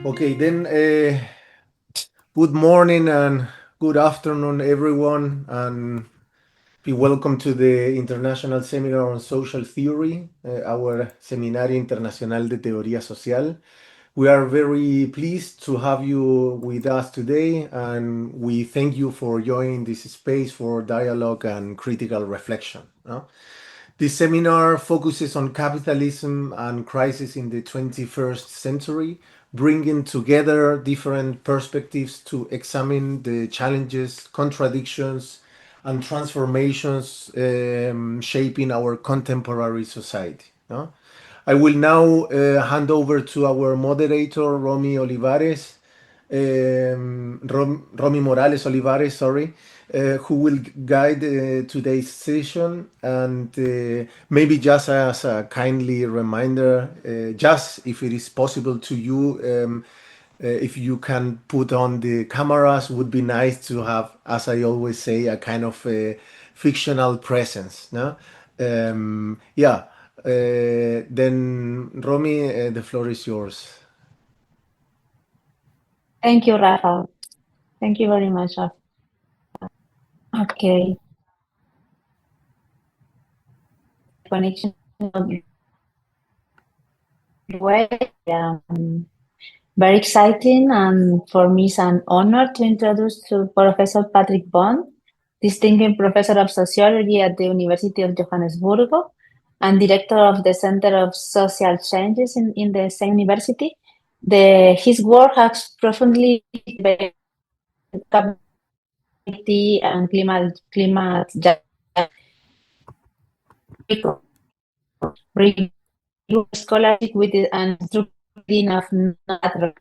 Okay, then good morning and good afternoon, everyone, and be welcome to the International Seminar on Social Theory, our Seminario Internacional de Teoría Social. We are very pleased to have you with us today, and we thank you for joining this space for dialogue and critical reflection. This seminar focuses on capitalism and crisis in the 21st century, bringing together different perspectives to examine the challenges, contradictions, and transformations shaping our contemporary society. No? I will now hand over to our moderator, Rommy Morales-Olivares, sorry, who will guide today's session. And maybe just as a kindly reminder, just if it is possible to you, if you can put on the cameras, would be nice to have, as I always say, a kind of fictional presence. No? Yeah. Then, Romy, the floor is yours. Thank you, Rafa. Thank you very much, Rafa. Okay. Connection way. Very exciting, and for me it's an honor to introduce to Professor Patrick Bond, distinguished professor of sociology at the University of Johannesburg and director of the Center of Social Changes in the same university. His work has profoundly developed and climate scholarship with an structuring of natural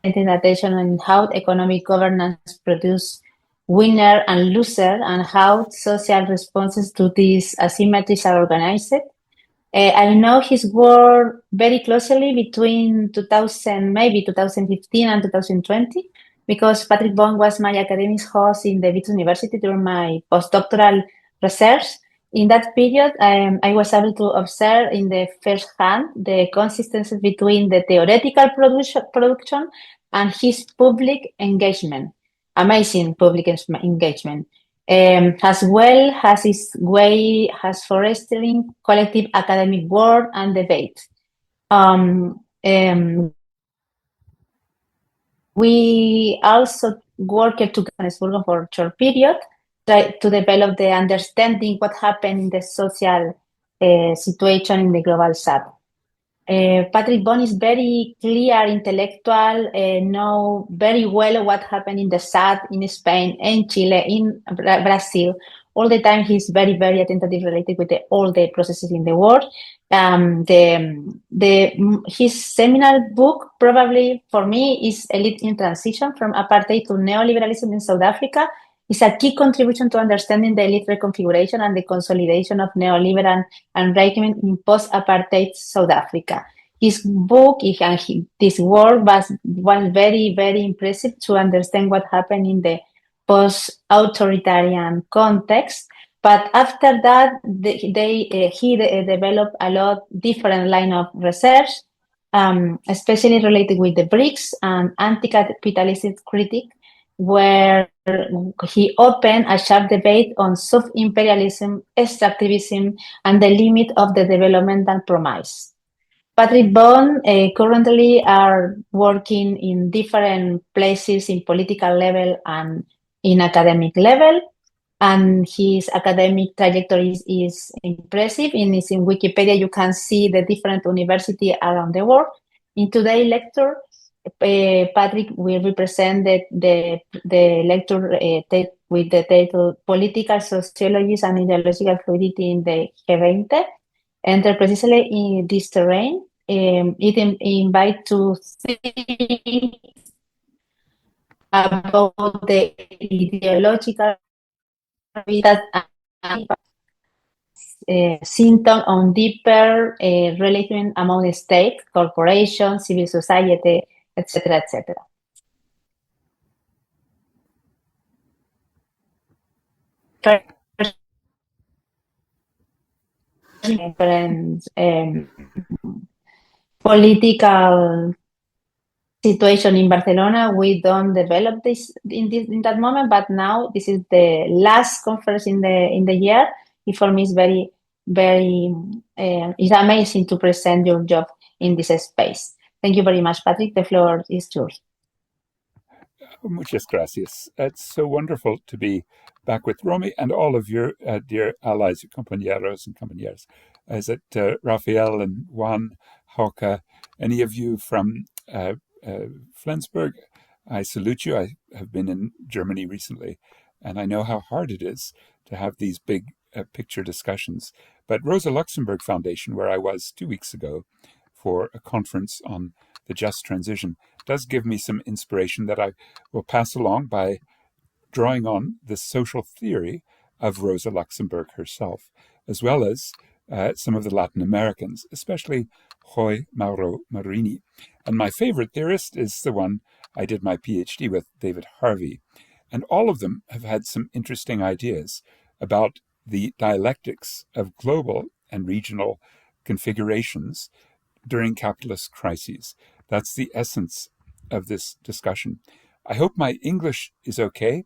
attention on how economic governance produce winner and loser and how social responses to these asymmetries are organized. I know his work very closely between 2015 and 2020, because Patrick Bond was my academic host in the BRICS University during my postdoctoral research. In that period, I was able to observe in the first hand the consistency between the theoretical production and his public engagement, amazing public engagement. As well as his way has fostering collective academic work and debate. We also worked together for a short period to develop the understanding what happened in the social situation in the global south. Patrick Bond is very clear intellectual, know very well what happened in the South, in Spain, in Chile, in Brazil. All the time he's very, very attentive related with all the processes in the world. His seminal book, probably for me, is Elite in Transition from Apartheid to Neoliberalism in South Africa. It's a key contribution to understanding the elite reconfiguration and the consolidation of neoliberal enrichment in post-apartheid South Africa. His book and this work was very, very impressive to understand what happened in the post-authoritarian context. But after that, he developed a lot different line of research, especially related with the BRICS and anti-capitalist critique, where he opened a sharp debate on soft imperialism, extractivism, and the limit of the developmental promise. Patrick Bond currently are working in different places in political level and in academic level, and his academic trajectory is impressive. In Wikipedia, you can see the different universities around the world. In today's lecture, Patrick will represent the lecture with the title Political Sociologies and Ideological Fluidity in the G20. Enter precisely in this terrain. It invites to think about the ideological symptom on deeper relation among the state, corporations, civil society, etc., etc. Different political situation in Barcelona, we don't develop this in that moment, but now this is the last conference in the year. It for me is very it's amazing to present your job in this space. Thank you very much, Patrick. The floor is yours. Muchas gracias. It's so wonderful to be back with Rommy and all of your dear allies, your compañeros and compañeras. Is it Rafael and Juan, Hauke, any of you from Flensburg? I salute you. I have been in Germany recently, and I know how hard it is to have these big picture discussions. But Rosa Luxemburg Foundation, where I was 2 weeks ago for a conference on the just transition, does give me some inspiration that I will pass along by drawing on the social theory of Rosa Luxemburg herself, as well as some of the Latin Americans, especially Joy Mauro Marini. And my favorite theorist is the one I did my PhD with, David Harvey. And all of them have had some interesting ideas about the dialectics of global and regional configurations during capitalist crises. That's the essence of this discussion. I hope my English is okay.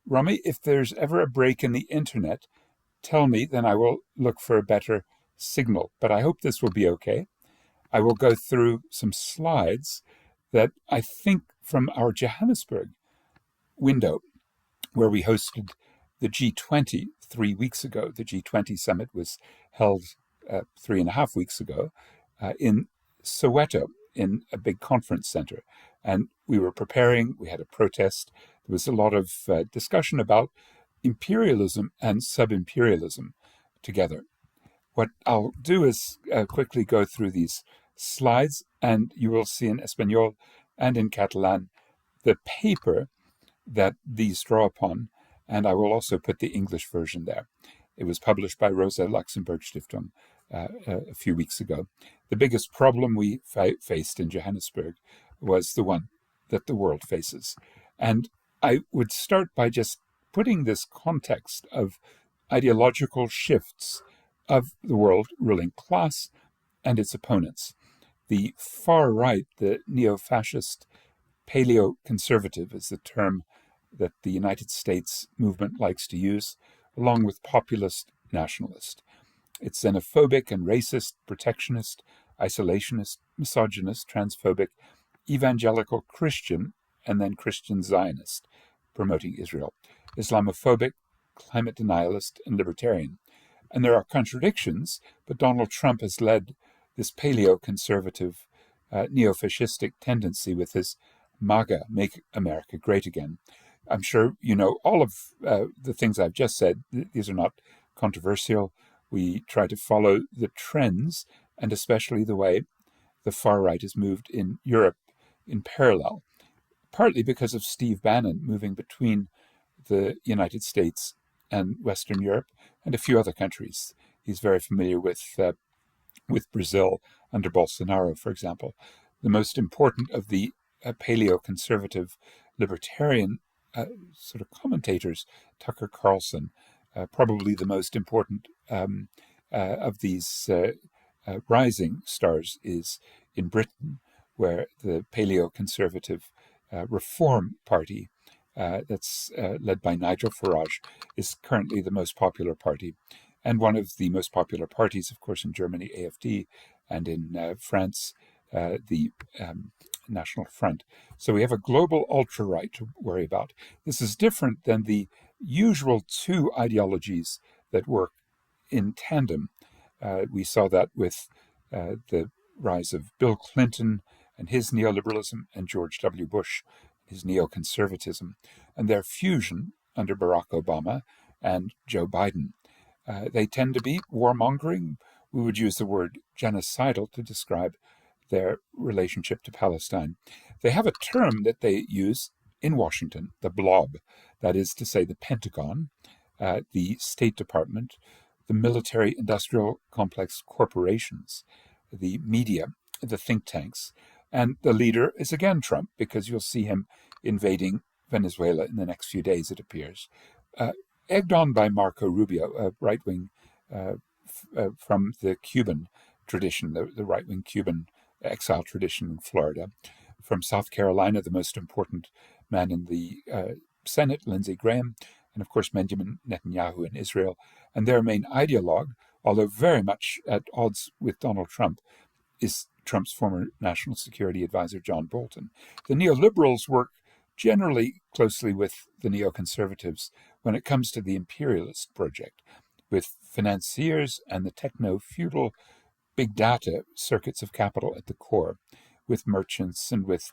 Rommy, if there's ever a break in the internet, tell me, then I will look for a better signal. But I hope this will be okay. I will go through some slides that I think from our Johannesburg window, where we hosted the G20 3 weeks ago. The G20 summit was held 3.5 weeks ago in Soweto, in a big conference center. And we were preparing, we had a protest. There was a lot of discussion about imperialism and sub-imperialism together. What I'll do is quickly go through these slides, and you will see in Espanol and in Catalan the paper that these draw upon, and I will also put the English version there. It was published by Rosa Luxemburg Stiftung a few weeks ago. The biggest problem we faced in Johannesburg was the one that the world faces. And I would start by just putting this context of ideological shifts of the world ruling class and its opponents. The far right, the neo-fascist paleo-conservative is the term that the United States movement likes to use, along with populist nationalist. It's xenophobic and racist, protectionist, isolationist, misogynist, transphobic, evangelical Christian, and then Christian Zionist, promoting Israel, Islamophobic, climate denialist, and libertarian. And there are contradictions, but Donald Trump has led this paleo-conservative, neo-fascistic tendency with his MAGA, Make America Great Again. I'm sure you know all of the things I've just said. These are not controversial. We try to follow the trends, and especially the way the far right has moved in Europe in parallel, partly because of Steve Bannon moving between the United States and Western Europe and a few other countries. He's very familiar with Brazil under Bolsonaro, for example. The most important of the paleo-conservative libertarian sort of commentators, Tucker Carlson, probably the most important of these rising stars, is in Britain, where the paleo-conservative Reform Party that's led by Nigel Farage is currently the most popular party. And one of the most popular parties, of course, in Germany, AfD, and in France, the National Front. So we have a global ultra-right to worry about. This is different than the usual two ideologies that work in tandem. We saw that with the rise of Bill Clinton and his neoliberalism, and George W. Bush, his neoconservatism, and their fusion under Barack Obama and Joe Biden. They tend to be warmongering. We would use the word genocidal to describe their relationship to Palestine. They have a term that they use in Washington, the blob, that is to say the Pentagon, the State Department, the military-industrial complex corporations, the media, the think tanks, and the leader is again Trump, because you'll see him invading Venezuela in the next few days, it appears. Egged on by Marco Rubio, a right-wing from the Cuban tradition, the right-wing Cuban exile tradition in Florida. from South Carolina, the most important man in the Senate, Lindsey Graham, and of course Benjamin Netanyahu in Israel. And their main ideologue, although very much at odds with Donald Trump, is Trump's former national security advisor, John Bolton. The neoliberals work generally closely with the neoconservatives when it comes to the imperialist project, with financiers and the techno-feudal big data circuits of capital at the core, with merchants and with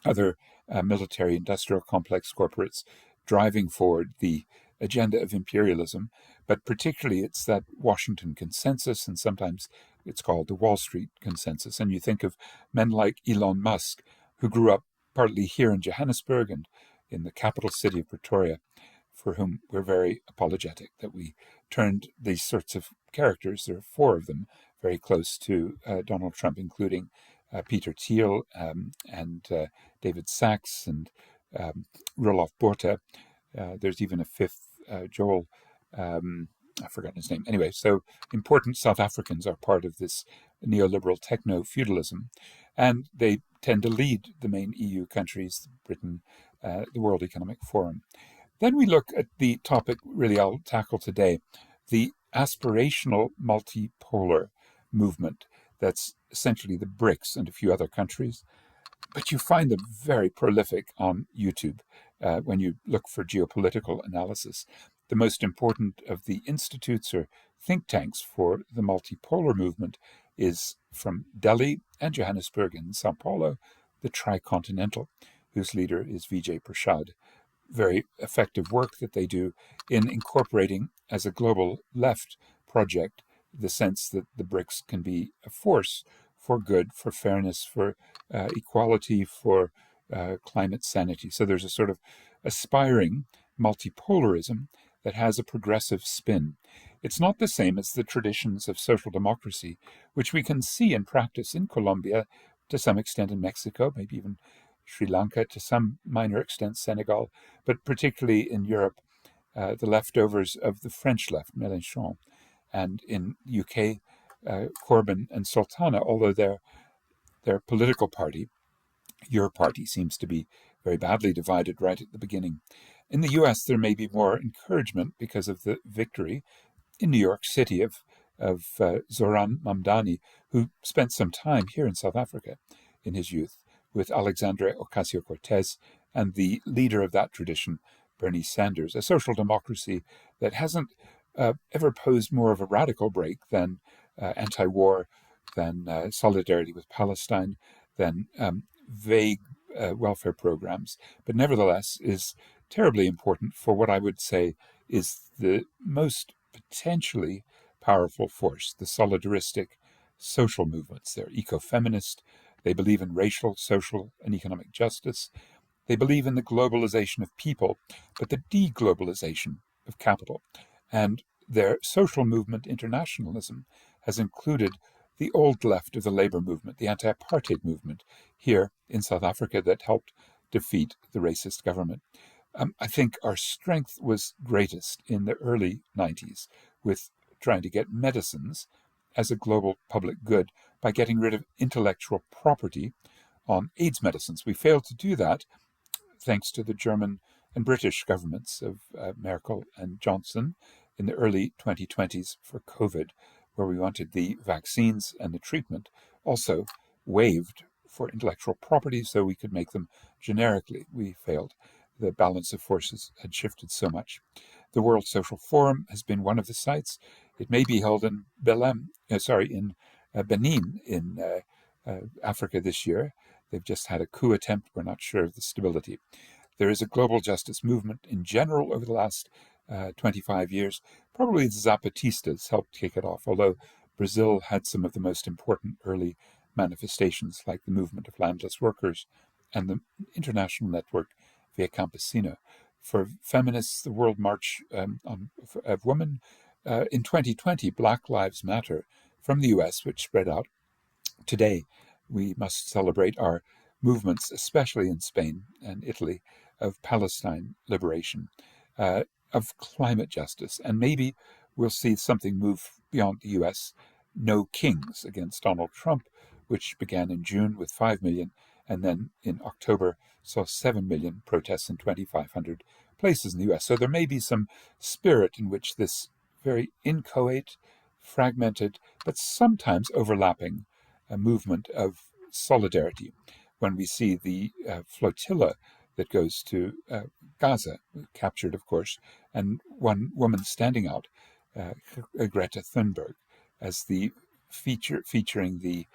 other military industrial complex corporates driving forward the agenda of imperialism. But particularly it's that Washington consensus, and sometimes it's called the Wall Street consensus. And you think of men like Elon Musk, who grew up partly here in Johannesburg and in the capital city of Pretoria, for whom we're very apologetic that we turned these sorts of characters, there are 4 of them, very close to Donald Trump, including Peter Thiel and David Sachs and Roloff Botha. There's even a 5th, Joel, I've forgotten his name. Anyway, so important South Africans are part of this neoliberal techno-feudalism, and they tend to lead the main EU countries, Britain, the World Economic Forum. Then we look at the topic really I'll tackle today, the aspirational multipolar movement. That's essentially the BRICS and a few other countries. But you find them very prolific on YouTube when you look for geopolitical analysis. The most important of the institutes or think tanks for the multipolar movement is from Delhi and Johannesburg and Sao Paulo, the Tricontinental, whose leader is Vijay Prashad. Very effective work that they do in incorporating as a global left project the sense that the BRICS can be a force for good, for fairness, for equality, for climate sanity. So there's a sort of aspiring multipolarism that has a progressive spin. It's not the same as the traditions of social democracy, which we can see in practice in Colombia, to some extent in Mexico, maybe even Sri Lanka, to some minor extent Senegal, but particularly in Europe, the leftovers of the French left, Mélenchon, and in UK, Corbyn and Sultana, although their political party, your party, seems to be very badly divided right at the beginning. In the US, there may be more encouragement because of the victory in New York City of Zoran Mamdani, who spent some time here in South Africa in his youth with Alexandria Ocasio-Cortez and the leader of that tradition, Bernie Sanders, a social democracy that hasn't ever posed more of a radical break than anti-war, than solidarity with Palestine, than vague welfare programs, but nevertheless is terribly important for what I would say is the most potentially powerful force, the solidaristic social movements. They're eco-feminist. They believe in racial, social, and economic justice. They believe in the globalization of people, but the deglobalization of capital. And their social movement internationalism has included the old left of the labor movement, the anti-apartheid movement here in South Africa that helped defeat the racist government. I think our strength was greatest in the early 90s with trying to get medicines as a global public good by getting rid of intellectual property on AIDS medicines. We failed to do that thanks to the German and British governments of Merkel and Johnson in the early 2020s for COVID, where we wanted the vaccines and the treatment also waived for intellectual property so we could make them generically. We failed. The balance of forces had shifted so much. The World Social Forum has been one of the sites. It may be held in Benin in Africa this year. They've just had a coup attempt. We're not sure of the stability. There is a global justice movement in general over the last 25 years. Probably the Zapatistas helped kick it off, although Brazil had some of the most important early manifestations, like the movement of landless workers and the international network Via Campesina. For feminists, the World March of Women, in 2020, Black Lives Matter from the US, which spread out. Today, we must celebrate our movements, especially in Spain and Italy, of Palestine liberation, of climate justice, and maybe we'll see something move beyond the US. No Kings against Donald Trump, which began in June with 5 million and then in October saw 7 million protests in 2,500 places in the US. So there may be some spirit in which this very inchoate, fragmented, but sometimes overlapping movement of solidarity. When we see the flotilla that goes to Gaza, captured, of course, and one woman standing out, Greta Thunberg, as the featuring the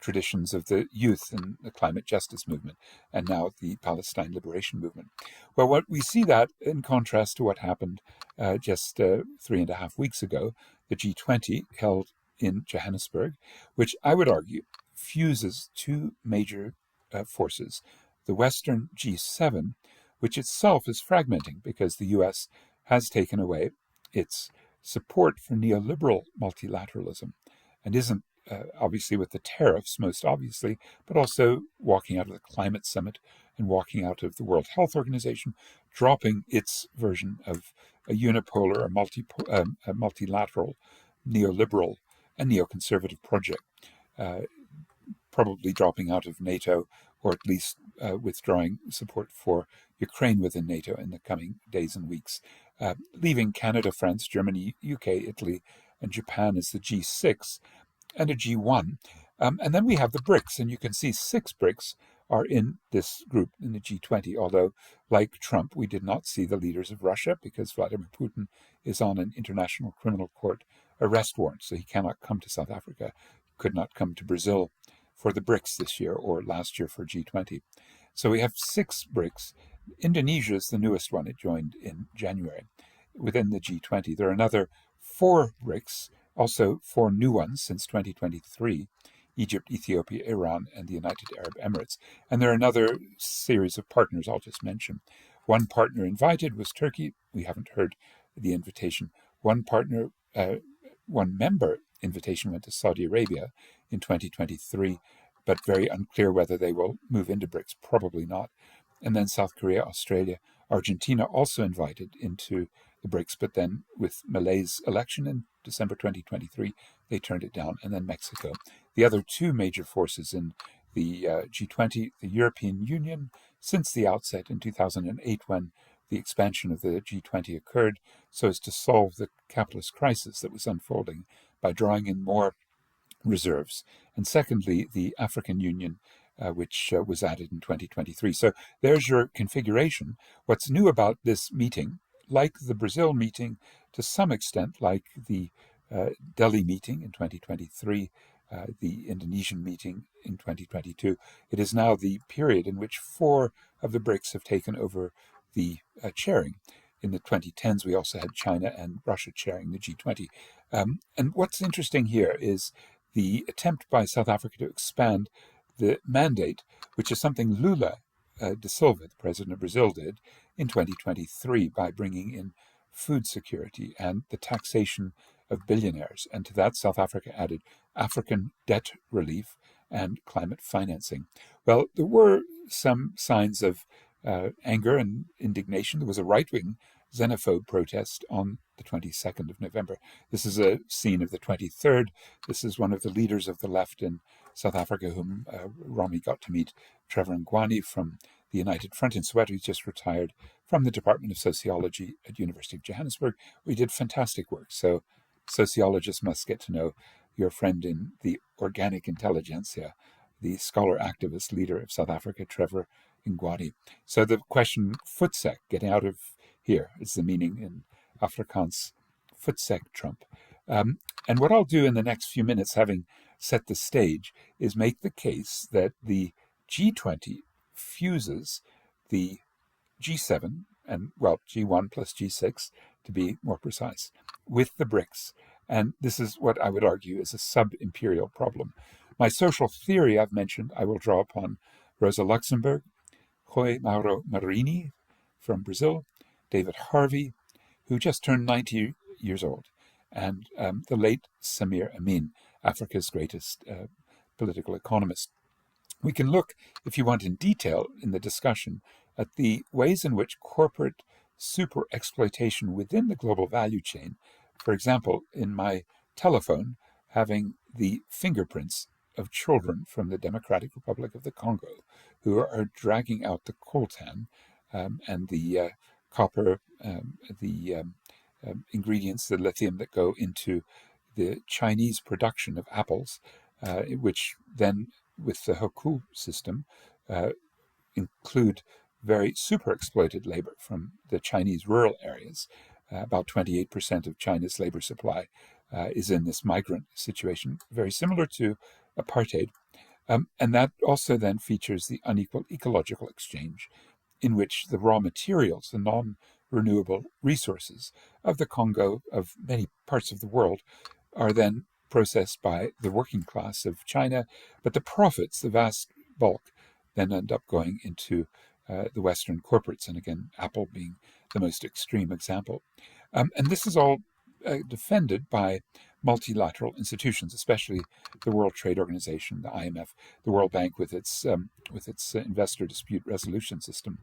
traditions of the youth and the climate justice movement, and now the Palestine liberation movement. Well, what we see that in contrast to what happened just 3.5 weeks ago, the G20 held in Johannesburg, which I would argue fuses two major forces. The Western G7, which itself is fragmenting because the US has taken away its support for neoliberal multilateralism and isn't obviously with the tariffs most obviously, but also walking out of the climate summit and walking out of the World Health Organization, dropping its version of a unipolar or a multilateral neoliberal and neoconservative project, probably dropping out of NATO, or at least withdrawing support for Ukraine within NATO in the coming days and weeks, leaving Canada, France, Germany, UK, Italy, and Japan as the G6 and a G1. And then we have the BRICS, and you can see 6 BRICS are in this group, in the G20, although, like Trump, we did not see the leaders of Russia because Vladimir Putin is on an International Criminal Court arrest warrant, so he cannot come to South Africa, could not come to Brazil for the BRICS this year or last year for G20. So we have 6 BRICS. Indonesia is the newest one. It joined in January within the G20. There are another 4 BRICS, also 4 new ones since 2023, Egypt, Ethiopia, Iran, and the United Arab Emirates. And there are another series of partners I'll just mention. One partner invited was Turkey. We haven't heard the invitation. One member invitation went to Saudi Arabia in 2023, but very unclear whether they will move into BRICS, probably not. And then South Korea, Australia, Argentina also invited into the BRICS, but then with Malay's election in December 2023, they turned it down, and then Mexico. The other 2 major forces in the G20, the European Union, since the outset in 2008 when the expansion of the G20 occurred, so as to solve the capitalist crisis that was unfolding by drawing in more reserves. And secondly, the African Union, which was added in 2023. So there's your configuration. What's new about this meeting, like the Brazil meeting, to some extent like the Delhi meeting in 2023, the Indonesian meeting in 2022, it is now the period in which 4 of the BRICS have taken over the chairing. In the 2010s, we also had China and Russia chairing the G20. And what's interesting here is the attempt by South Africa to expand the mandate, which is something Lula da Silva, the president of Brazil, did in 2023 by bringing in food security and the taxation of billionaires. And to that, South Africa added African debt relief and climate financing. Well, there were some signs of anger and indignation. There was a right-wing xenophobe protest on the 22nd of November. This is a scene of the 23rd. This is one of the leaders of the left in South Africa, whom Rommy got to meet, Trevor Ngwani from the United Front in Soweto. He's just retired from the Department of Sociology at University of Johannesburg. We did fantastic work. So sociologists must get to know your friend in the organic intelligentsia, the scholar activist leader of South Africa, Trevor Ngwani. So the question, voetsek, getting out of here, is the meaning in Afrikaans, voetsek Trump. And what I'll do in the next few minutes, having set the stage, is make the case that the G20 fuses the G7 and, well, G1 plus G6, to be more precise, with the BRICS. And this is what I would argue is a sub-imperial problem. My social theory I've mentioned, I will draw upon Rosa Luxemburg, Rui Mauro Marini from Brazil, David Harvey, who just turned 90 years old, and the late Samir Amin, Africa's greatest political economist. We can look, if you want in detail in the discussion, at the ways in which corporate super exploitation within the global value chain, for example, in my telephone, having the fingerprints of children from the Democratic Republic of the Congo who are dragging out the coltan and the copper, the ingredients, the lithium that go into the Chinese production of apples, which then, with the Hauke system, include very super exploited labor from the Chinese rural areas. About 28% of China's labor supply is in this migrant situation, very similar to apartheid. And that also then features the unequal ecological exchange in which the raw materials, the non-renewable resources of the Congo, of many parts of the world, are then processed by the working class of China, but the profits, the vast bulk, then end up going into the Western corporates, and again, Apple being the most extreme example. And this is all defended by multilateral institutions, especially the World Trade Organization, the IMF, the World Bank with its investor dispute resolution system.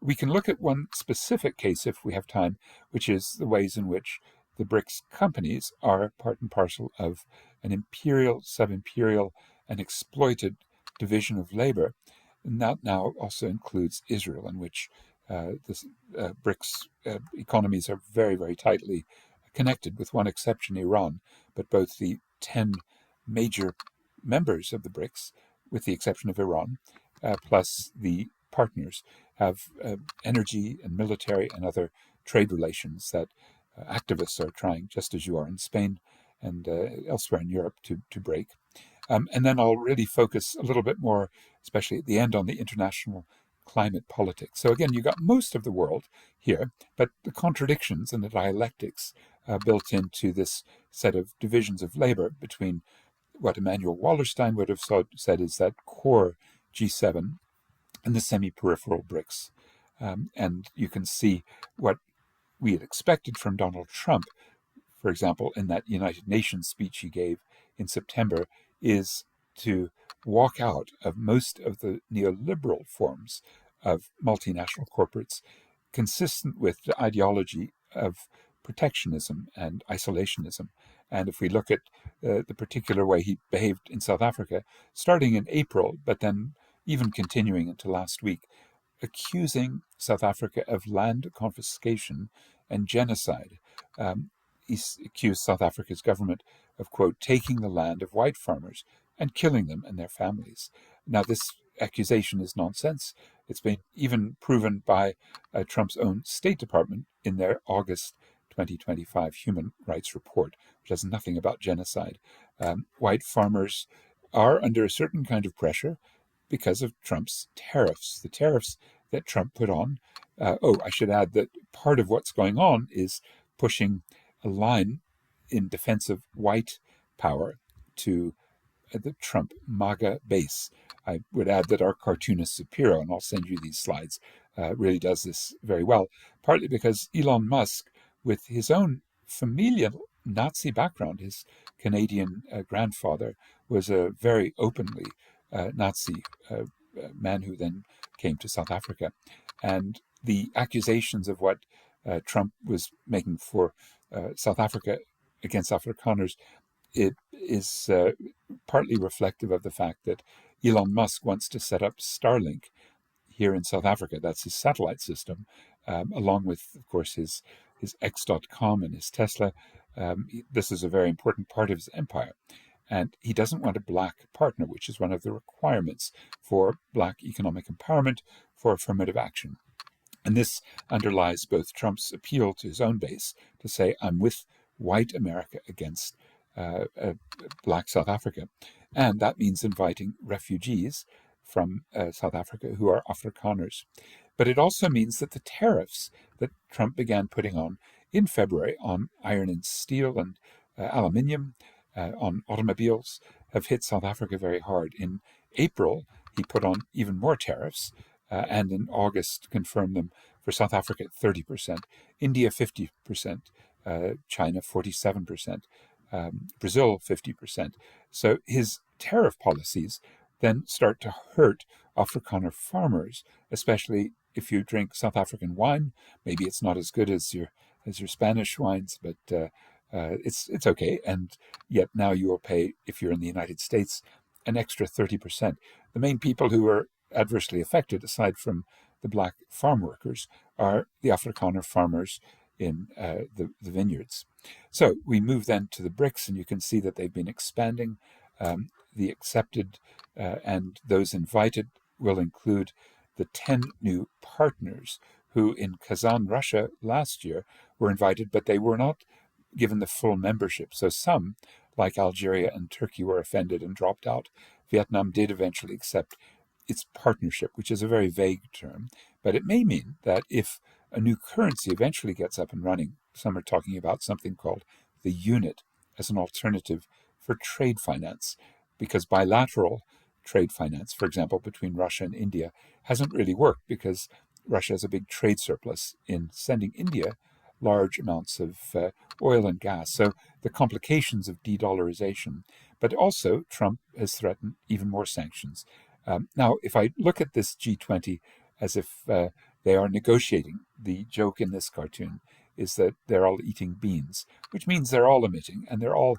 We can look at one specific case if we have time, which is the ways in which the BRICS companies are part and parcel of an imperial, sub-imperial, and exploited division of labor. And that now also includes Israel, in which the BRICS economies are very, very tightly connected, with one exception, Iran. But both the 10 major members of the BRICS, with the exception of Iran, plus the partners, have energy and military and other trade relations that activists are trying, just as you are in Spain and elsewhere in Europe, to break. And then I'll really focus a little bit more, especially at the end, on the international climate politics. So again, you got most of the world here, but the contradictions and the dialectics built into this set of divisions of labor between what Emanuel Wallerstein would have said is that core G7 and the semi-peripheral BRICS. And you can see what we had expected from Donald Trump, for example, in that United Nations speech he gave in September, is to walk out of most of the neoliberal forms of multinational corporates, consistent with the ideology of protectionism and isolationism. And if we look at the particular way he behaved in South Africa, starting in April, but then even continuing into last week, accusing South Africa of land confiscation and genocide. He accused South Africa's government of, quote, taking the land of white farmers and killing them and their families. Now, this accusation is nonsense. It's been even proven by Trump's own State Department in their August 2025 Human Rights Report, which has nothing about genocide. White farmers are under a certain kind of pressure because of Trump's tariffs, the tariffs that Trump put on. I should add that part of what's going on is pushing a line in defense of white power to the Trump MAGA base. I would add that our cartoonist Shapiro, and I'll send you these slides, really does this very well, partly because Elon Musk, with his own familial Nazi background, his Canadian grandfather was a very openly Nazi man who then came to South Africa. And the accusations of what Trump was making for South Africa against Afrikaners, it is partly reflective of the fact that Elon Musk wants to set up Starlink here in South Africa. That's his satellite system, along with, of course, his X.com and his Tesla. This is a very important part of his empire. And he doesn't want a black partner, which is one of the requirements for black economic empowerment, for affirmative action. And this underlies both Trump's appeal to his own base to say, I'm with white America against black South Africa. And that means inviting refugees from South Africa who are Afrikaners. But it also means that the tariffs that Trump began putting on in February on iron and steel and aluminium, on automobiles, have hit South Africa very hard. In April, he put on even more tariffs, and in August confirmed them for South Africa at 30%, India 50%, China 47%, Brazil 50%. So his tariff policies then start to hurt Afrikaner farmers, especially if you drink South African wine. Maybe it's not as good as your Spanish wines, but it's okay. And yet now you will pay, if you're in the United States, an extra 30%. The main people who are adversely affected, aside from the black farm workers, are the Afrikaner farmers in the vineyards. So we move then to the BRICS, and you can see that they've been expanding. The accepted and those invited will include the 10 new partners who in Kazan, Russia last year were invited, but they were not given the full membership. So some, like Algeria and Turkey, were offended and dropped out. Vietnam did eventually accept its partnership, which is a very vague term, but it may mean that if a new currency eventually gets up and running, some are talking about something called the unit as an alternative for trade finance, because bilateral trade finance, for example, between Russia and India, hasn't really worked because Russia has a big trade surplus in sending India large amounts of oil and gas. So the complications of de-dollarization, but also Trump has threatened even more sanctions. Now, if I look at this G20 as if they are negotiating, the joke in this cartoon is that they're all eating beans, which means they're all emitting and they're all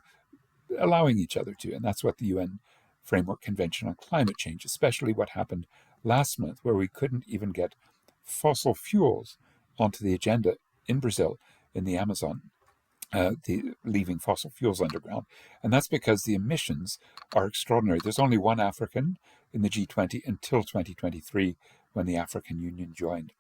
allowing each other to. And that's what the UN Framework Convention on Climate Change, especially what happened last month, where we couldn't even get fossil fuels onto the agenda in Brazil, in the Amazon, leaving fossil fuels underground. And that's because the emissions are extraordinary. There's only one African in the G20 until 2023, when the African Union joined.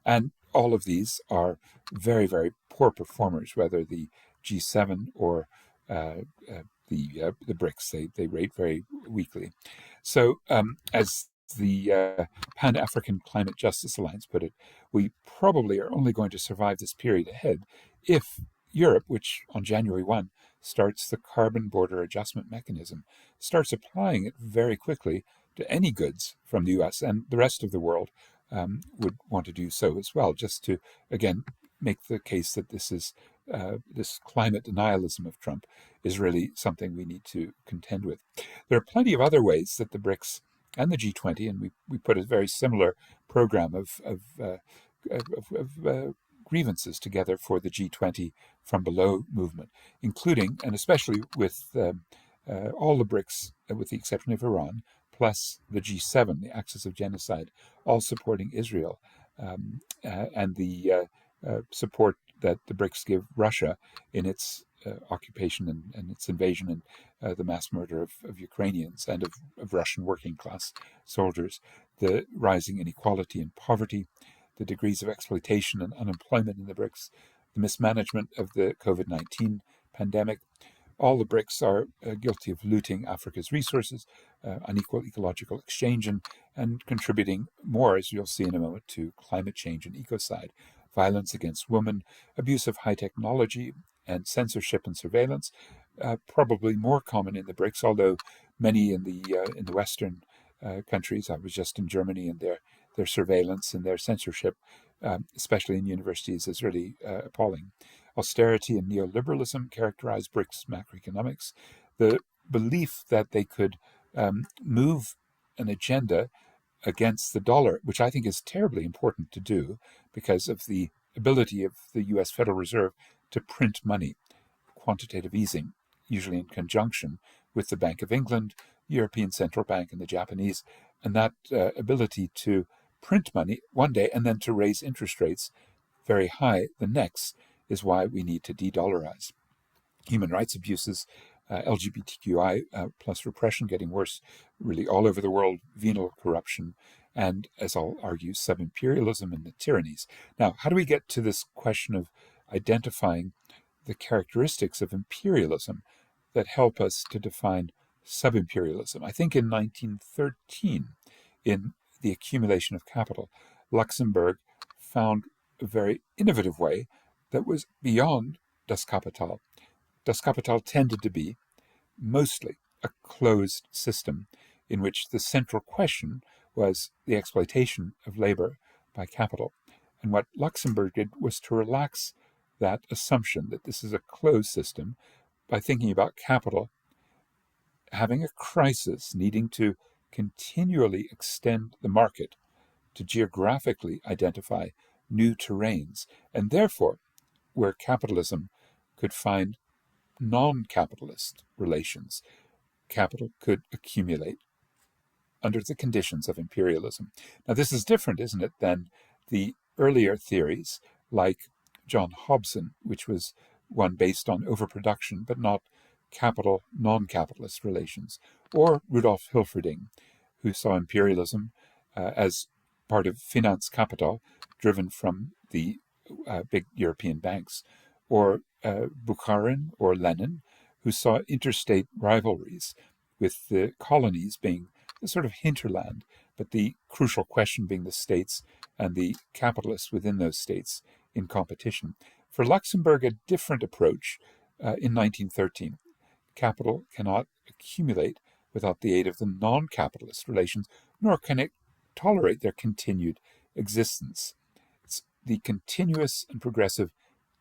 And all of these are very, very poor performers, whether the G7 or the BRICS. They rate very weakly. So as the Pan-African Climate Justice Alliance put it, we probably are only going to survive this period ahead if Europe, which on January 1 starts the carbon border adjustment mechanism, starts applying it very quickly to any goods from the US, and the rest of the world would want to do so as well, just to, again, make the case that this is this climate denialism of Trump is really something we need to contend with. There are plenty of other ways that the BRICS and the G20, and we put a very similar program of grievances together for the G20 from below movement, including, and especially with all the BRICS, with the exception of Iran, plus the G7, the Axis of Genocide, all supporting Israel, and the support that the BRICS give Russia in its occupation and its invasion and the mass murder of Ukrainians and of Russian working class soldiers, the rising inequality and poverty, the degrees of exploitation and unemployment in the BRICS, the mismanagement of the COVID-19 pandemic. All the BRICS are guilty of looting Africa's resources, unequal ecological exchange, and contributing more, as you'll see in a moment, to climate change and ecocide, violence against women, abuse of high technology, and censorship and surveillance. Probably more common in the BRICS, although many in the Western countries. I was just in Germany, and their surveillance and their censorship, especially in universities, is really appalling. Austerity and neoliberalism characterize BRICS macroeconomics. The belief that they could move an agenda against the dollar, which I think is terribly important to do because of the ability of the US Federal Reserve to print money, quantitative easing, usually in conjunction with the Bank of England, European Central Bank, and the Japanese, and that ability to print money one day and then to raise interest rates very high the next is why we need to de-dollarize. Human rights abuses, LGBTQI plus repression getting worse really all over the world, venal corruption, and, as I'll argue, sub-imperialism and the tyrannies. Now, how do we get to this question of identifying the characteristics of imperialism that help us to define sub-imperialism? I think in 1913, in The Accumulation of Capital, Luxembourg found a very innovative way that was beyond Das Kapital. Das Kapital tended to be mostly a closed system in which the central question was the exploitation of labor by capital. And what Luxembourg did was to relax that assumption that this is a closed system by thinking about capital having a crisis, needing to continually extend the market to geographically identify new terrains, and therefore where capitalism could find non-capitalist relations, capital could accumulate under the conditions of imperialism. Now, this is different, isn't it, than the earlier theories like John Hobson, which was one based on overproduction but not capital non-capitalist relations, or Rudolf Hilferding, who saw imperialism as part of Finanzkapital, driven from the big European banks, or Bukharin or Lenin, who saw interstate rivalries, with the colonies being the sort of hinterland, but the crucial question being the states and the capitalists within those states in competition. For Luxembourg, a different approach in 1913. Capital cannot accumulate without the aid of the non-capitalist relations, nor can it tolerate their continued existence. It's the continuous and progressive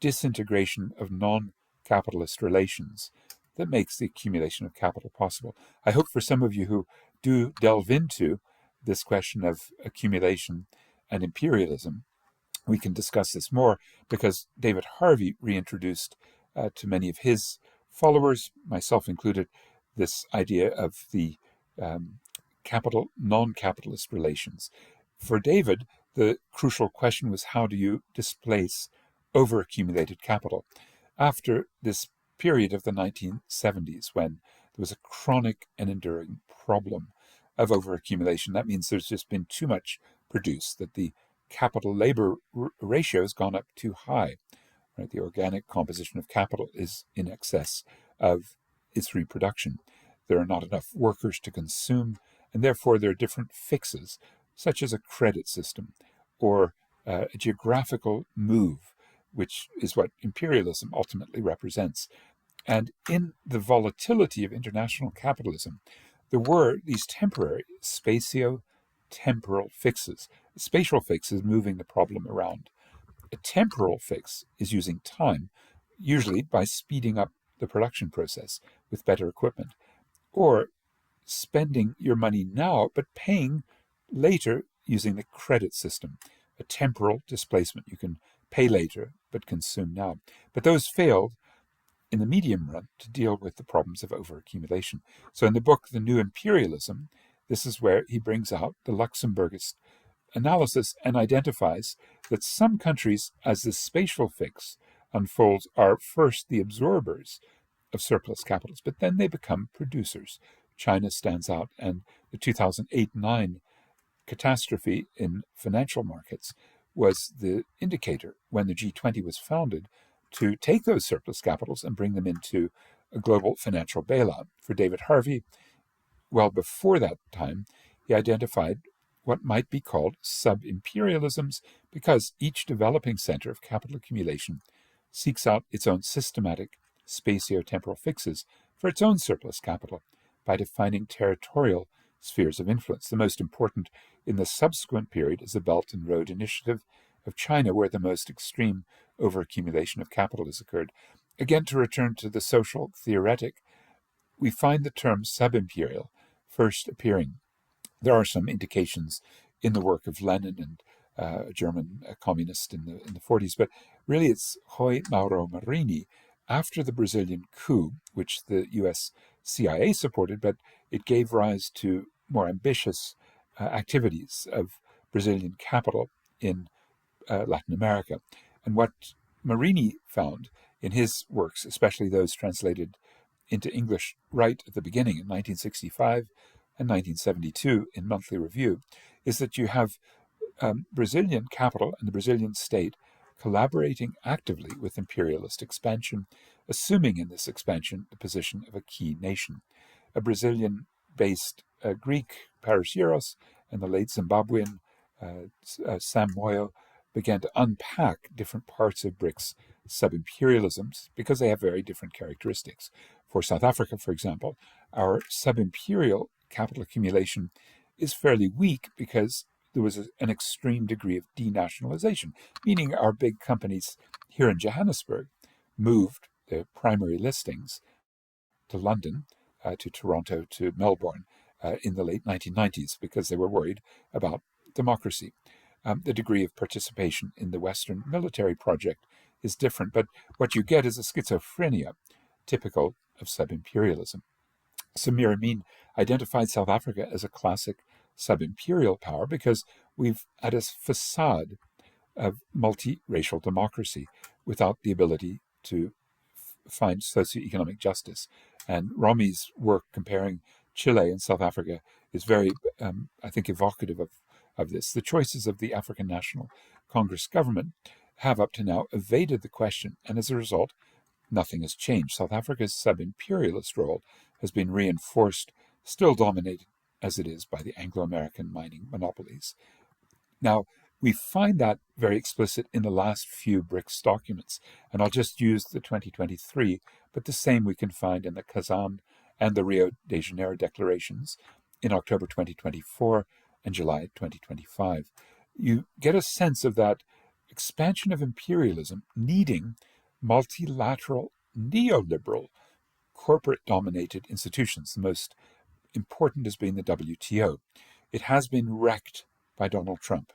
disintegration of non-capitalist relations that makes the accumulation of capital possible. I hope for some of you who do delve into this question of accumulation and imperialism, we can discuss this more, because David Harvey reintroduced to many of his followers, myself included, this idea of the capital non-capitalist relations. For David, the crucial question was, how do you displace overaccumulated capital? After this period of the 1970s, when there was a chronic and enduring problem of overaccumulation, that means there's just been too much produced, that the capital-labor ratio has gone up too high. Right? The organic composition of capital is in excess of its reproduction. There are not enough workers to consume, and therefore there are different fixes, such as a credit system or a geographical move, which is what imperialism ultimately represents. And in the volatility of international capitalism, there were these temporary spatio-temporal fixes. A spatial fix is moving the problem around. A temporal fix is using time, usually by speeding up the production process with better equipment, or spending your money now but paying later using the credit system. A temporal displacement. You can pay later but consume now. But those failed in the medium run to deal with the problems of overaccumulation. So in the book, The New Imperialism, this is where he brings out the Luxembourgist analysis and identifies that some countries, as this spatial fix unfolds, are first the absorbers of surplus capitals, but then they become producers. China stands out, and the 2008-9 catastrophe in financial markets was the indicator, when the G20 was founded, to take those surplus capitals and bring them into a global financial bailout. For David Harvey, well before that time, he identified what might be called sub-imperialisms, because each developing center of capital accumulation seeks out its own systematic spatio-temporal fixes for its own surplus capital by defining territorial spheres of influence. The most important in the subsequent period is the Belt and Road Initiative of China, where the most extreme overaccumulation of capital has occurred. Again, to return to the social theoretic, we find the term sub-imperial first appearing. There are some indications in the work of Lenin and a German communist in the 40s, but really it's Rui Mauro Marini after the Brazilian coup, which the US CIA supported, but it gave rise to more ambitious activities of Brazilian capital in Latin America. And what Marini found in his works, especially those translated into English right at the beginning in 1965 and 1972 in Monthly Review, is that you have Brazilian capital and the Brazilian state collaborating actively with imperialist expansion, assuming in this expansion the position of a key nation. A Brazilian-based Greek, Paraseiros, and the late Zimbabwean Sam Moyo began to unpack different parts of BRICS sub-imperialisms because they have very different characteristics. For South Africa, for example, our sub-imperial capital accumulation is fairly weak because there was an extreme degree of denationalization, meaning our big companies here in Johannesburg moved their primary listings to London, to Toronto, to Melbourne in the late 1990s because they were worried about democracy. The degree of participation in the Western military project is different, but what you get is a schizophrenia typical of sub-imperialism. Samir Amin identified South Africa as a classic sub-imperial power because we've had a facade of multiracial democracy without the ability to find socioeconomic justice. And Rommy's work comparing Chile and South Africa is very, I think, evocative of this. The choices of the African National Congress government have up to now evaded the question, and as a result, nothing has changed. South Africa's sub-imperialist role has been reinforced, still dominated as it is by the Anglo-American mining monopolies. Now, we find that very explicit in the last few BRICS documents, and I'll just use the 2023, but the same we can find in the Kazan and the Rio de Janeiro declarations in October 2024 and July 2025. You get a sense of that expansion of imperialism needing multilateral, neoliberal, corporate-dominated institutions. The most important has been the WTO. It has been wrecked by Donald Trump.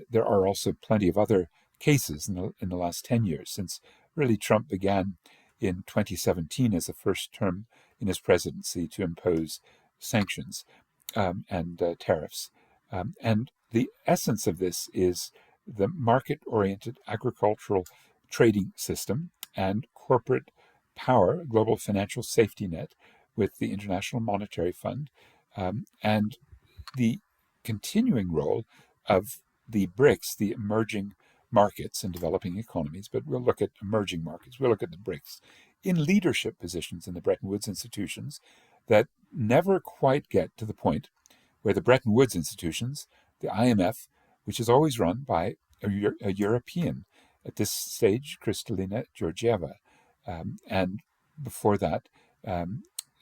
There are also plenty of other cases in the last 10 years, since really Trump began in 2017 as the first term in his presidency to impose sanctions and tariffs. And the essence of this is the market-oriented agricultural trading system and corporate power, global financial safety net with the International Monetary Fund, and the continuing role of the BRICS, the emerging markets and developing economies, but we'll look at emerging markets, we'll look at the BRICS, in leadership positions in the Bretton Woods institutions that never quite get to the point where the Bretton Woods institutions, the IMF, which is always run by a European, at this stage, Kristalina Georgieva, and before that,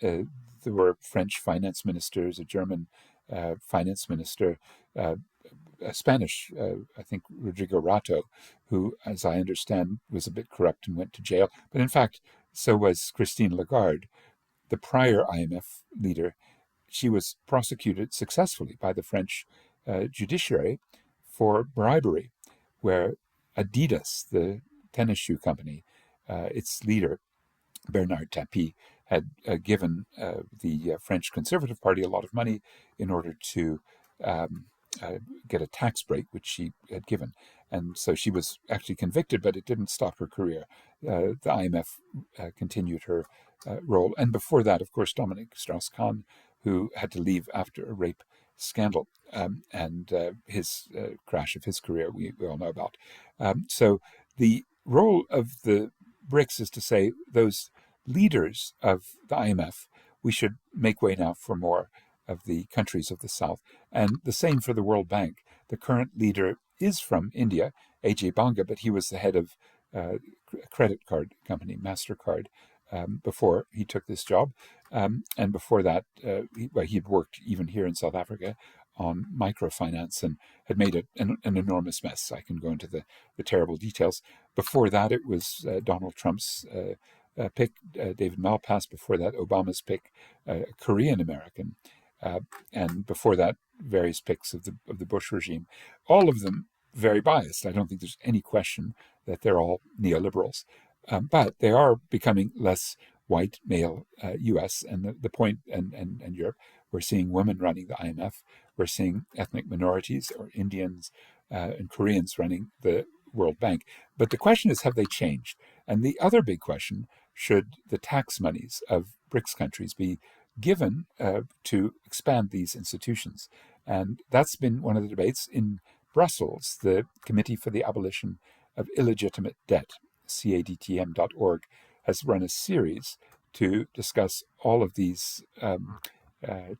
there were French finance ministers, a German finance minister, a Spanish, I think, Rodrigo Rato, who, as I understand, was a bit corrupt and went to jail. But in fact, so was Christine Lagarde, the prior IMF leader. She was prosecuted successfully by the French judiciary for bribery, where Adidas, the tennis shoe company, its leader, Bernard Tapie, had given the French Conservative Party a lot of money in order to get a tax break, which she had given. And so she was actually convicted, but it didn't stop her career. The IMF continued her role. And before that, of course, Dominique Strauss-Kahn, who had to leave after a rape scandal, and his crash of his career we all know about. So the role of the BRICS is to say those leaders of the IMF, we should make way now for more of the countries of the South. And the same for the World Bank. The current leader is from India, Ajay Banga, but he was the head of a credit card company, MasterCard, before he took this job. And before that, he had worked even here in South Africa on microfinance and had made an enormous mess. I can go into the terrible details. Before that, it was Donald Trump's pick, David Malpass. Before that, Obama's pick, a Korean American. And before that, various picks of the Bush regime. All of them very biased. I don't think there's any question that they're all neoliberals. But they are becoming less white, male U.S. And the point, and Europe, we're seeing women running the IMF. We're seeing ethnic minorities or Indians and Koreans running the World Bank. But the question is, have they changed? And the other big question, should the tax monies of BRICS countries be given to expand these institutions? And that's been one of the debates in Brussels. The Committee for the Abolition of Illegitimate Debt, cadtm.org, has run a series to discuss all of these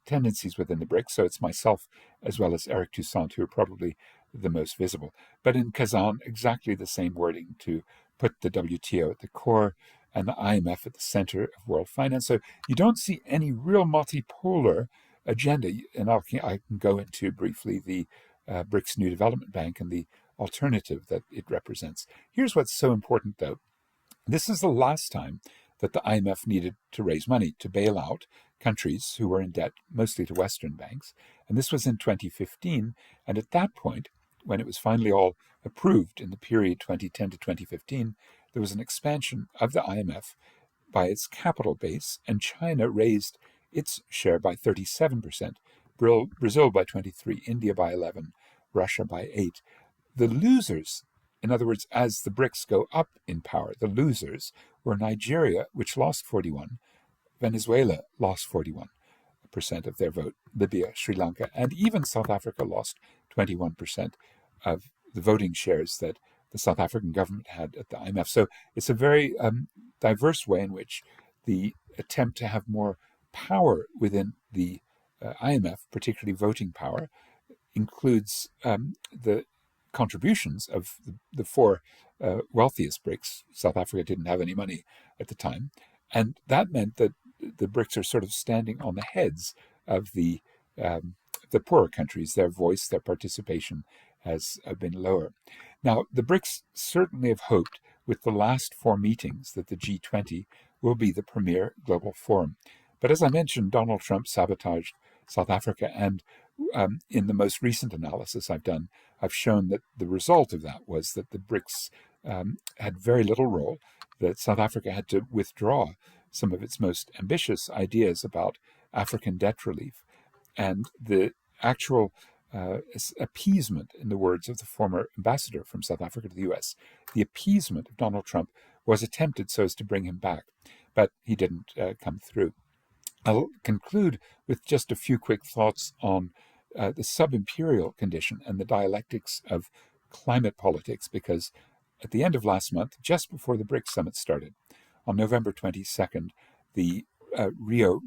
tendencies within the BRICS. So it's myself as well as Eric Toussaint who are probably the most visible. But in Kazan, exactly the same wording to put the WTO at the core and the IMF at the center of world finance. So you don't see any real multipolar agenda. And I can go into briefly the BRICS New Development Bank and the alternative that it represents. Here's what's so important, though. This is the last time that the IMF needed to raise money to bail out countries who were in debt, mostly to Western banks. And this was in 2015. And at that point, when it was finally all approved in the period 2010 to 2015, there was an expansion of the IMF by its capital base, and China raised its share by 37%, Brazil by 23%, India by 11%, Russia by 8%. The losers, in other words, as the BRICS go up in power, the losers were Nigeria, which lost 41%, Venezuela lost 41% of their vote, Libya, Sri Lanka, and even South Africa lost 21% of the voting shares that the South African government had at the IMF. So it's a very diverse way in which the attempt to have more power within the IMF, particularly voting power, includes the contributions of the four wealthiest BRICS. South Africa didn't have any money at the time. And that meant that the BRICS are sort of standing on the heads of the poorer countries. Their voice, their participation has been lower. Now, the BRICS certainly have hoped with the last four meetings that the G20 will be the premier global forum. But as I mentioned, Donald Trump sabotaged South Africa, and in the most recent analysis I've done, I've shown that the result of that was that the BRICS had very little role, that South Africa had to withdraw some of its most ambitious ideas about African debt relief. And the actual appeasement, in the words of the former ambassador from South Africa to the US, the appeasement of Donald Trump was attempted so as to bring him back, but he didn't come through. I'll conclude with just a few quick thoughts on the sub-imperial condition and the dialectics of climate politics, because at the end of last month, just before the BRICS summit started, on November 22nd, the Rio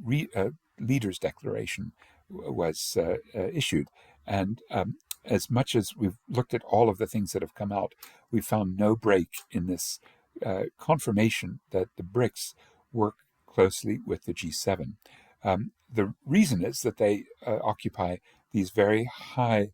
Leaders Declaration was issued. And as much as we've looked at all of the things that have come out, we found no break in this confirmation that the BRICS work closely with the G7. The reason is that they occupy these very high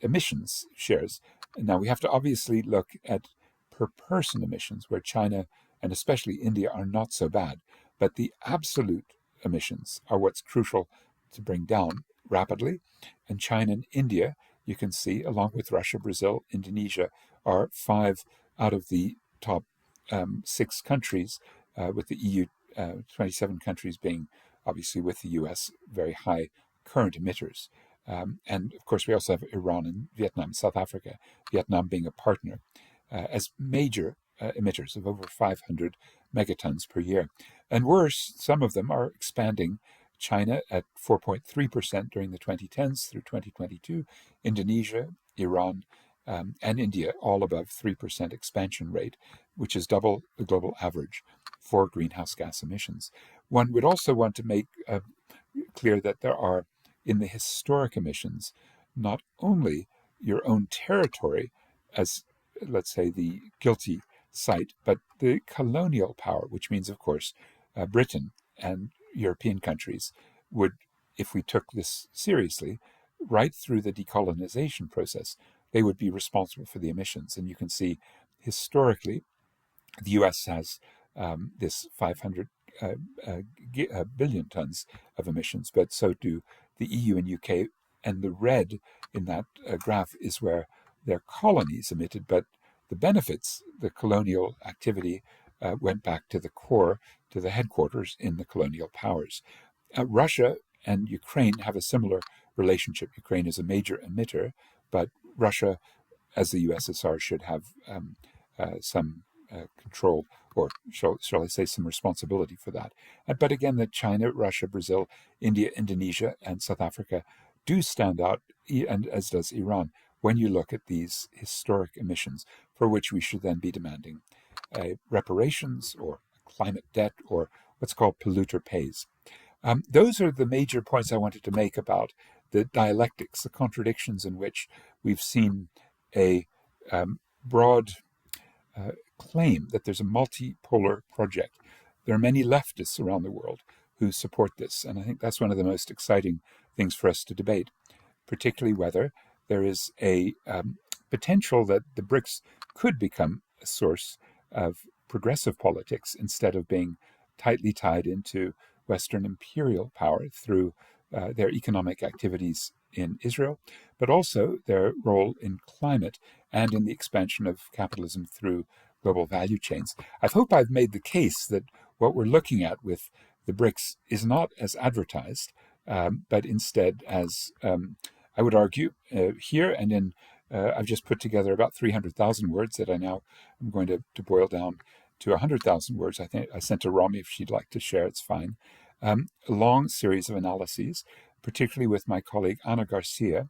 emissions shares. Now, we have to obviously look at per person emissions, where China and especially India are not so bad. But the absolute emissions are what's crucial to bring down rapidly. And China and India, you can see, along with Russia, Brazil, Indonesia, are 5 out of the top 6 countries, with the EU 27 countries being, obviously with the US, very high current emitters. And of course, we also have Iran and Vietnam, South Africa, Vietnam being a partner, as major emitters of over 500 megatons per year. And worse, some of them are expanding. China at 4.3% during the 2010s through 2022, Indonesia, Iran, and India all above 3% expansion rate, which is double the global average for greenhouse gas emissions. One would also want to make clear that there are, in the historic emissions, not only your own territory as, let's say, the guilty site, but the colonial power, which means, of course, Britain and European countries would, if we took this seriously, right through the decolonization process, they would be responsible for the emissions. And you can see historically, the US has this 500 billion tons of emissions, but so do the EU and UK. And the red in that graph is where their colonies emitted, but the benefits, the colonial activity, went back to the core, to the headquarters in the colonial powers. Russia and Ukraine have a similar relationship. Ukraine is a major emitter, but Russia, as the USSR, should have some control, or shall I say some responsibility for that. But again, that China, Russia, Brazil, India, Indonesia, and South Africa do stand out, and as does Iran, when you look at these historic emissions, for which we should then be demanding reparations or climate debt, or what's called polluter pays. Those are the major points I wanted to make about the dialectics, the contradictions in which we've seen a broad claim that there's a multipolar project. There are many leftists around the world who support this, and I think that's one of the most exciting things for us to debate, particularly whether there is a potential that the BRICS could become a source of progressive politics instead of being tightly tied into Western imperial power through their economic activities in Israel, but also their role in climate and in the expansion of capitalism through global value chains. I hope I've made the case that what we're looking at with the BRICS is not as advertised, but instead as, I would argue, here and in, I've just put together about 300,000 words that I now am going to boil down to 100,000 words. I think I sent to Rommy if she'd like to share, it's fine. A long series of analyses, particularly with my colleague Ana Garcia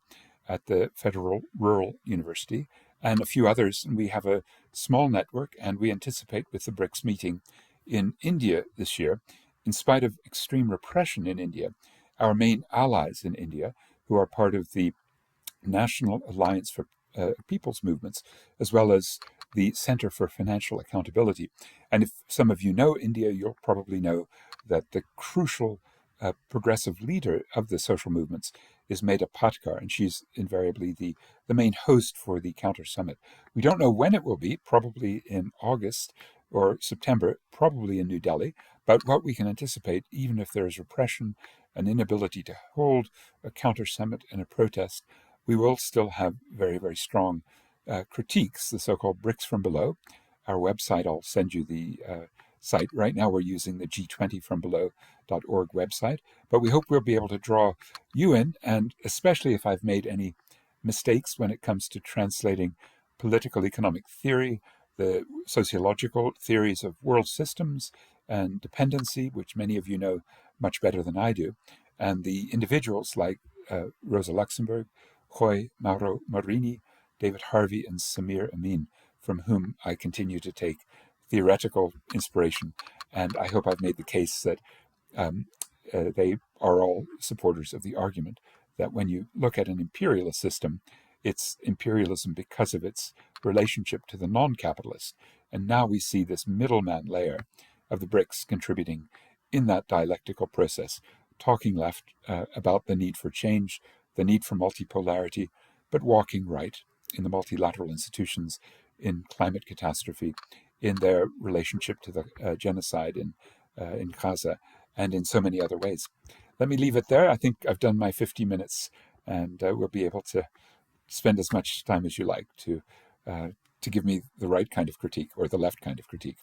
at the Federal Rural University and a few others. And we have a small network, and we anticipate with the BRICS meeting in India this year, in spite of extreme repression in India, our main allies in India, who are part of the National Alliance for People's Movements, as well as the Center for Financial Accountability. And if some of you know India, you'll probably know that the crucial progressive leader of the social movements is Medha Patkar, and she's invariably the main host for the Counter Summit. We don't know when it will be, probably in August or September, probably in New Delhi, but what we can anticipate, even if there is repression, an inability to hold a Counter Summit and a protest, we will still have very, very strong critiques, the so-called BRICS from below. Our website, I'll send you the site. Right now we're using the G20frombelow.org website, but we hope we'll be able to draw you in, and especially if I've made any mistakes when it comes to translating political economic theory, the sociological theories of world systems and dependency, which many of you know much better than I do, and the individuals like Rosa Luxemburg, Joy Mauro Marini, David Harvey, and Samir Amin, from whom I continue to take theoretical inspiration. And I hope I've made the case that they are all supporters of the argument that when you look at an imperialist system, it's imperialism because of its relationship to the non-capitalist. And now we see this middleman layer of the BRICS contributing in that dialectical process, talking left about the need for change, the need for multipolarity, but walking right in the multilateral institutions, in climate catastrophe, in their relationship to the genocide in Gaza, and in so many other ways. Let me leave it there. I think I've done my 50 minutes, and we'll be able to spend as much time as you like to give me the right kind of critique or the left kind of critique.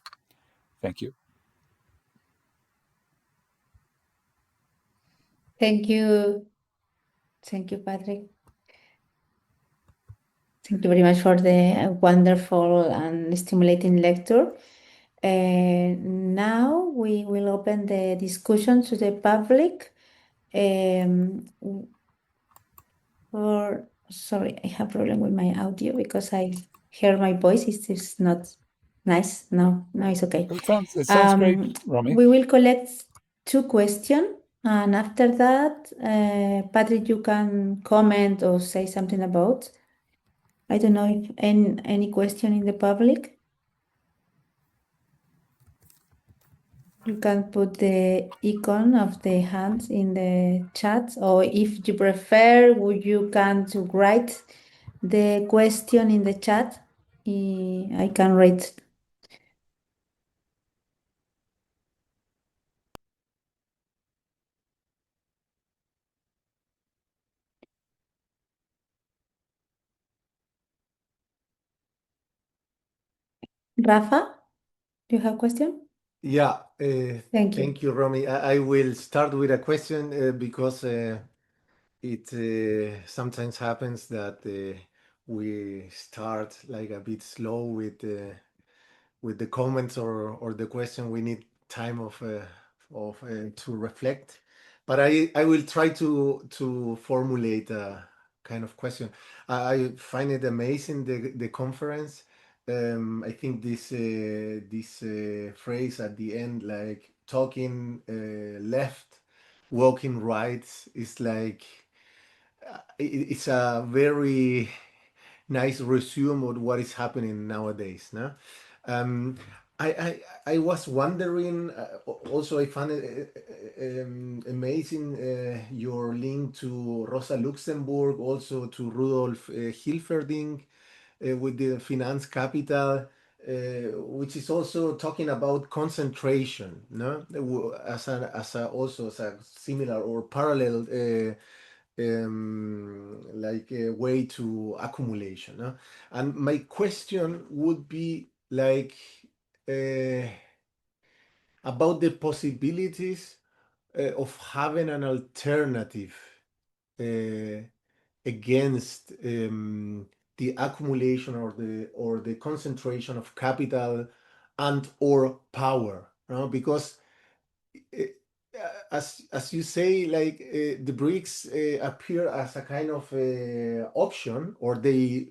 Thank you. Thank you. Thank you, Patrick. Thank you very much for the wonderful and stimulating lecture. Now we will open the discussion to the public. Sorry, I have a problem with my audio because I hear my voice. It's not nice. No, it's okay. It sounds great, Rommy. We will collect 2 questions, and after that, Patrick, you can comment or say something about. I don't know if any question in the public. You can put the icon of the hands in the chat, or if you prefer, you can to write the question in the chat. I can read. Rafa, do you have a question? Yeah, Thank you. thank you, Romy. I will start with a question because it sometimes happens that we start like a bit slow with the comments or the question. We need time of to reflect, but I will try to formulate a kind of question. I find it amazing the conference. I think this phrase at the end, like talking left, walking right, is like it's a very nice resume of what is happening nowadays. No? Um, I was wondering. Also, I found it amazing your link to Rosa Luxemburg, also to Rudolf Hilferding with the finance capital, which is also talking about concentration, no, also as a similar or parallel like a way to accumulation. No? And my question would be like about the possibilities of having an alternative against the accumulation or the concentration of capital and or power, you know? Because uh, as you say, like the BRICS appear as a kind of option, or they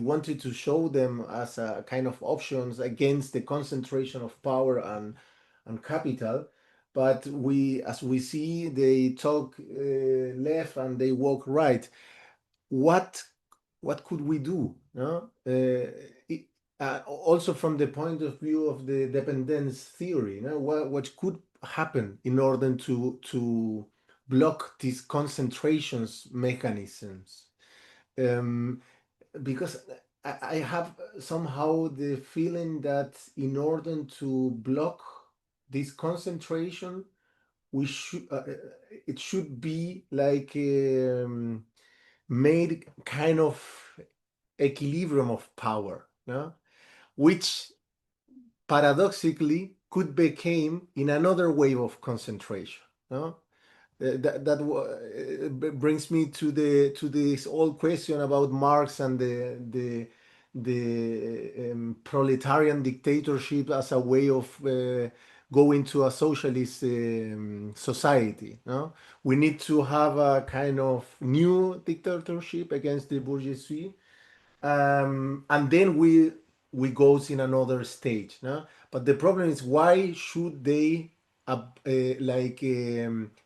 wanted to show them as a kind of options against the concentration of power and capital. But as we see, they talk left and they walk right. What what could we do? No? Also from the point of view of the dependence theory, no? What could happen in order to block these concentrations mechanisms? Um, because I have somehow the feeling that in order to block this concentration, we should it should be like made kind of equilibrium of power, no? Which paradoxically could become in another wave of concentration. No? Brings me to this old question about Marx and the proletarian dictatorship as a way of going to a socialist society. No? We need to have a kind of new dictatorship against the bourgeoisie, and then we goes in another stage, no? But the problem is, why should they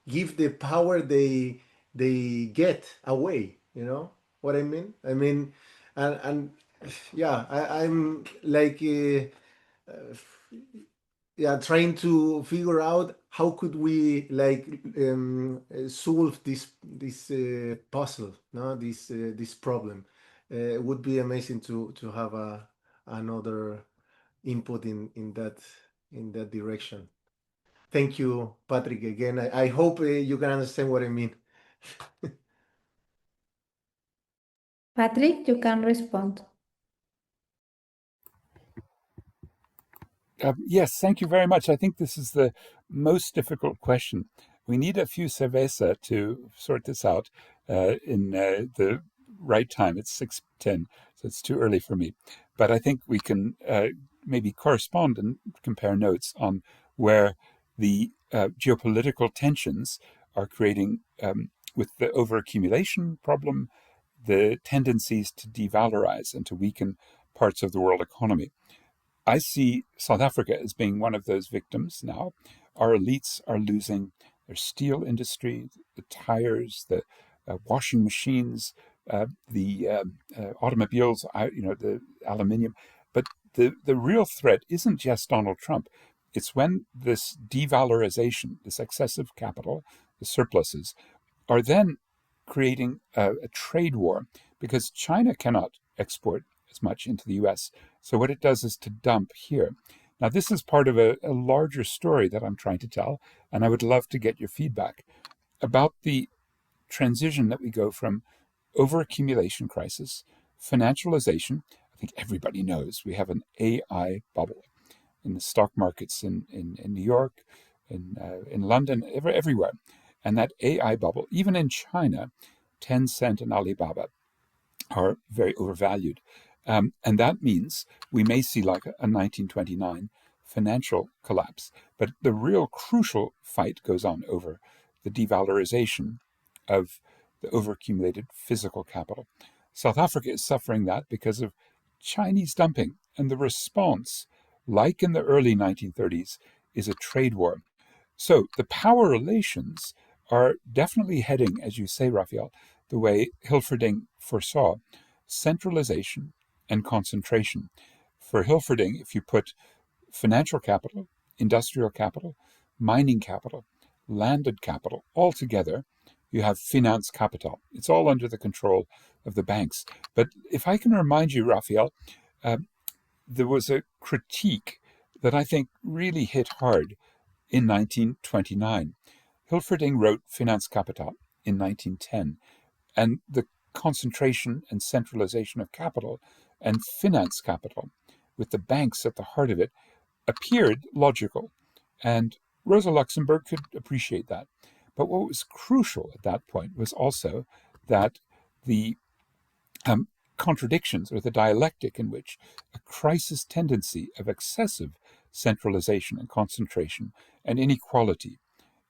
give the power they get away, you know what I mean? I mean, and yeah, I'm like yeah, trying to figure out how could we like solve this puzzle, no, this problem. It would be amazing to have another input in that direction. Thank you, Patrick. Again, I hope you can understand what I mean. Patrick, you can respond. Yes, thank you very much. I think this is the most difficult question. We need a few cerveza to sort this out in the right time. It's 6:10, so it's too early for me. But I think we can maybe correspond and compare notes on where the geopolitical tensions are creating, with the overaccumulation problem, the tendencies to devalorize and to weaken parts of the world economy. I see South Africa as being one of those victims now. Our elites are losing their steel industry, the tires, the washing machines, the automobiles, the aluminium. But the real threat isn't just Donald Trump. It's when this devalorization, this excessive capital, the surpluses, are then creating a trade war, because China cannot export as much into the US. So what it does is to dump here. Now, this is part of a larger story that I'm trying to tell, and I would love to get your feedback about the transition that we go from overaccumulation crisis, financialization. I think everybody knows we have an AI bubble in the stock markets in New York, in London, everywhere. And that AI bubble, even in China, Tencent and Alibaba are very overvalued. And that means we may see like a 1929 financial collapse. But the real crucial fight goes on over the devalorization of the overaccumulated physical capital. South Africa is suffering that because of Chinese dumping. And the response, like in the early 1930s, is a trade war. So the power relations are definitely heading, as you say, Raphael, the way Hilferding foresaw: centralization and concentration. For Hilferding, if you put financial capital, industrial capital, mining capital, landed capital all together, you have Finanzkapital. It's all under the control of the banks. But if I can remind you, Raphael, there was a critique that I think really hit hard in 1929. Hilferding wrote Finanzkapital in 1910, and the concentration and centralization of capital and Finanzkapital, with the banks at the heart of it, appeared logical. And Rosa Luxemburg could appreciate that. But what was crucial at that point was also that the contradictions, or the dialectic in which a crisis tendency of excessive centralization and concentration and inequality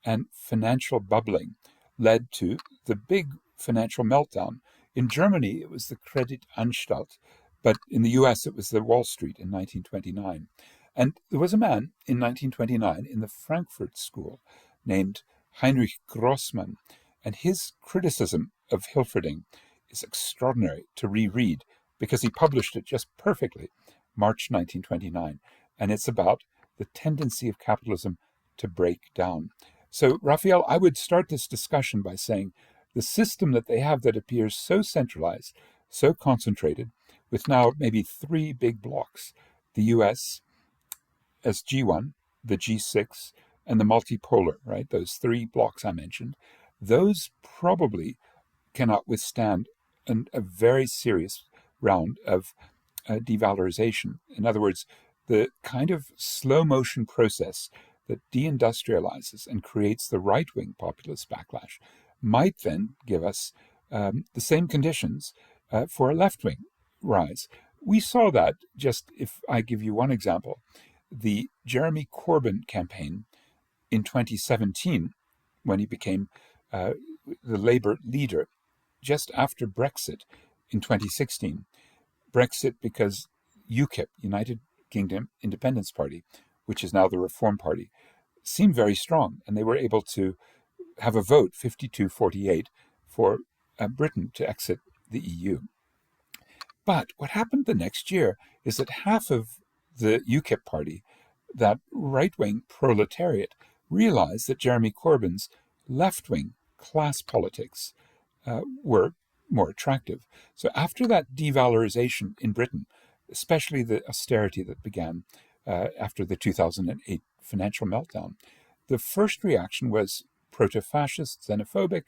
and financial bubbling led to the big financial meltdown. In Germany, it was the Kreditanstalt, but in the US, it was the Wall Street in 1929. And there was a man in 1929 in the Frankfurt School named Heinrich Grossmann, and his criticism of Hilferding is extraordinary to reread because he published it just perfectly, March 1929, and it's about the tendency of capitalism to break down. So, Rafael, I would start this discussion by saying the system that they have that appears so centralized, so concentrated, with now maybe three big blocks, the US as G1, the G6, and the multipolar, right? Those three blocks I mentioned, those probably cannot withstand a very serious round of devalorization. In other words, the kind of slow motion process that deindustrializes and creates the right-wing populist backlash might then give us the same conditions for a left-wing rise. We saw that, just if I give you one example, the Jeremy Corbyn campaign in 2017, when he became the Labour leader, just after Brexit in 2016. Brexit because UKIP, United Kingdom Independence Party, which is now the Reform Party, seemed very strong, and they were able to have a vote, 52-48, for Britain to exit the EU. But what happened the next year is that half of the UKIP party, that right-wing proletariat, realized that Jeremy Corbyn's left-wing class politics were more attractive. So after that devalorization in Britain, especially the austerity that began after the 2008 financial meltdown, the first reaction was proto-fascist, xenophobic,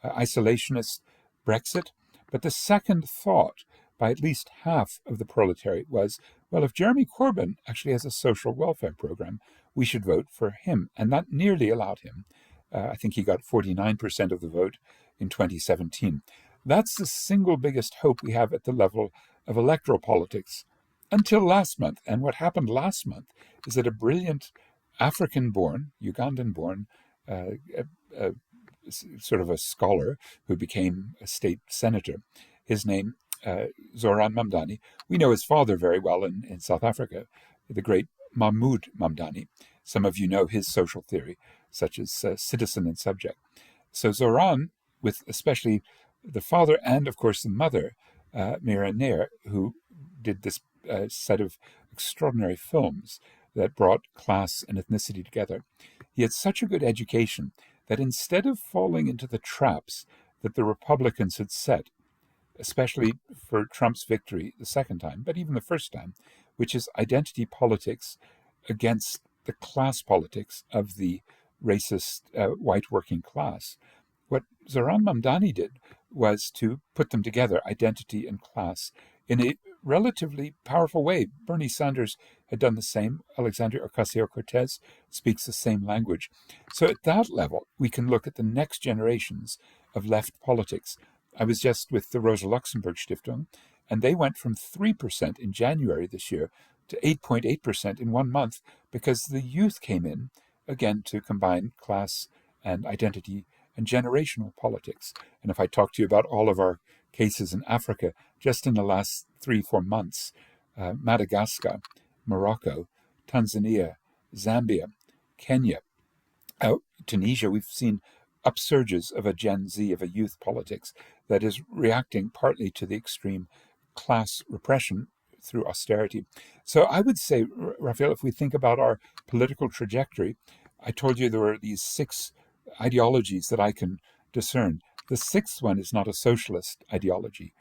isolationist Brexit. But the second thought by at least half of the proletariat was, well, if Jeremy Corbyn actually has a social welfare program, we should vote for him. And that nearly allowed him. I think he got 49% of the vote in 2017. That's the single biggest hope we have at the level of electoral politics until last month. And what happened last month is that a brilliant African-born, Ugandan-born, sort of a scholar who became a state senator, his name, Zoran Mamdani. We know his father very well in South Africa, the great Mahmoud Mamdani. Some of you know his social theory, such as citizen and subject. So Zoran, with especially the father and, of course, the mother, Mira Nair, who did this set of extraordinary films that brought class and ethnicity together. He had such a good education that instead of falling into the traps that the Republicans had set, especially for Trump's victory the second time, but even the first time, which is identity politics against the class politics of the racist white working class. What Zoran Mamdani did was to put them together, identity and class, in a relatively powerful way. Bernie Sanders had done the same. Alexandria Ocasio-Cortez speaks the same language. So at that level, we can look at the next generations of left politics. I was just with the Rosa Luxemburg Stiftung, and they went from 3% in January this year to 8.8% in 1 month because the youth came in, again, to combine class and identity and generational politics. And if I talk to you about all of our cases in Africa, just in the last 3-4 months, Madagascar, Morocco, Tanzania, Zambia, Kenya, Tunisia, we've seen upsurges of a Gen Z, of a youth politics that is reacting partly to the extreme class repression through austerity. So I would say, Rafael, if we think about our political trajectory, I told you there were these 6 ideologies that I can discern. The 6th one is not a socialist ideology.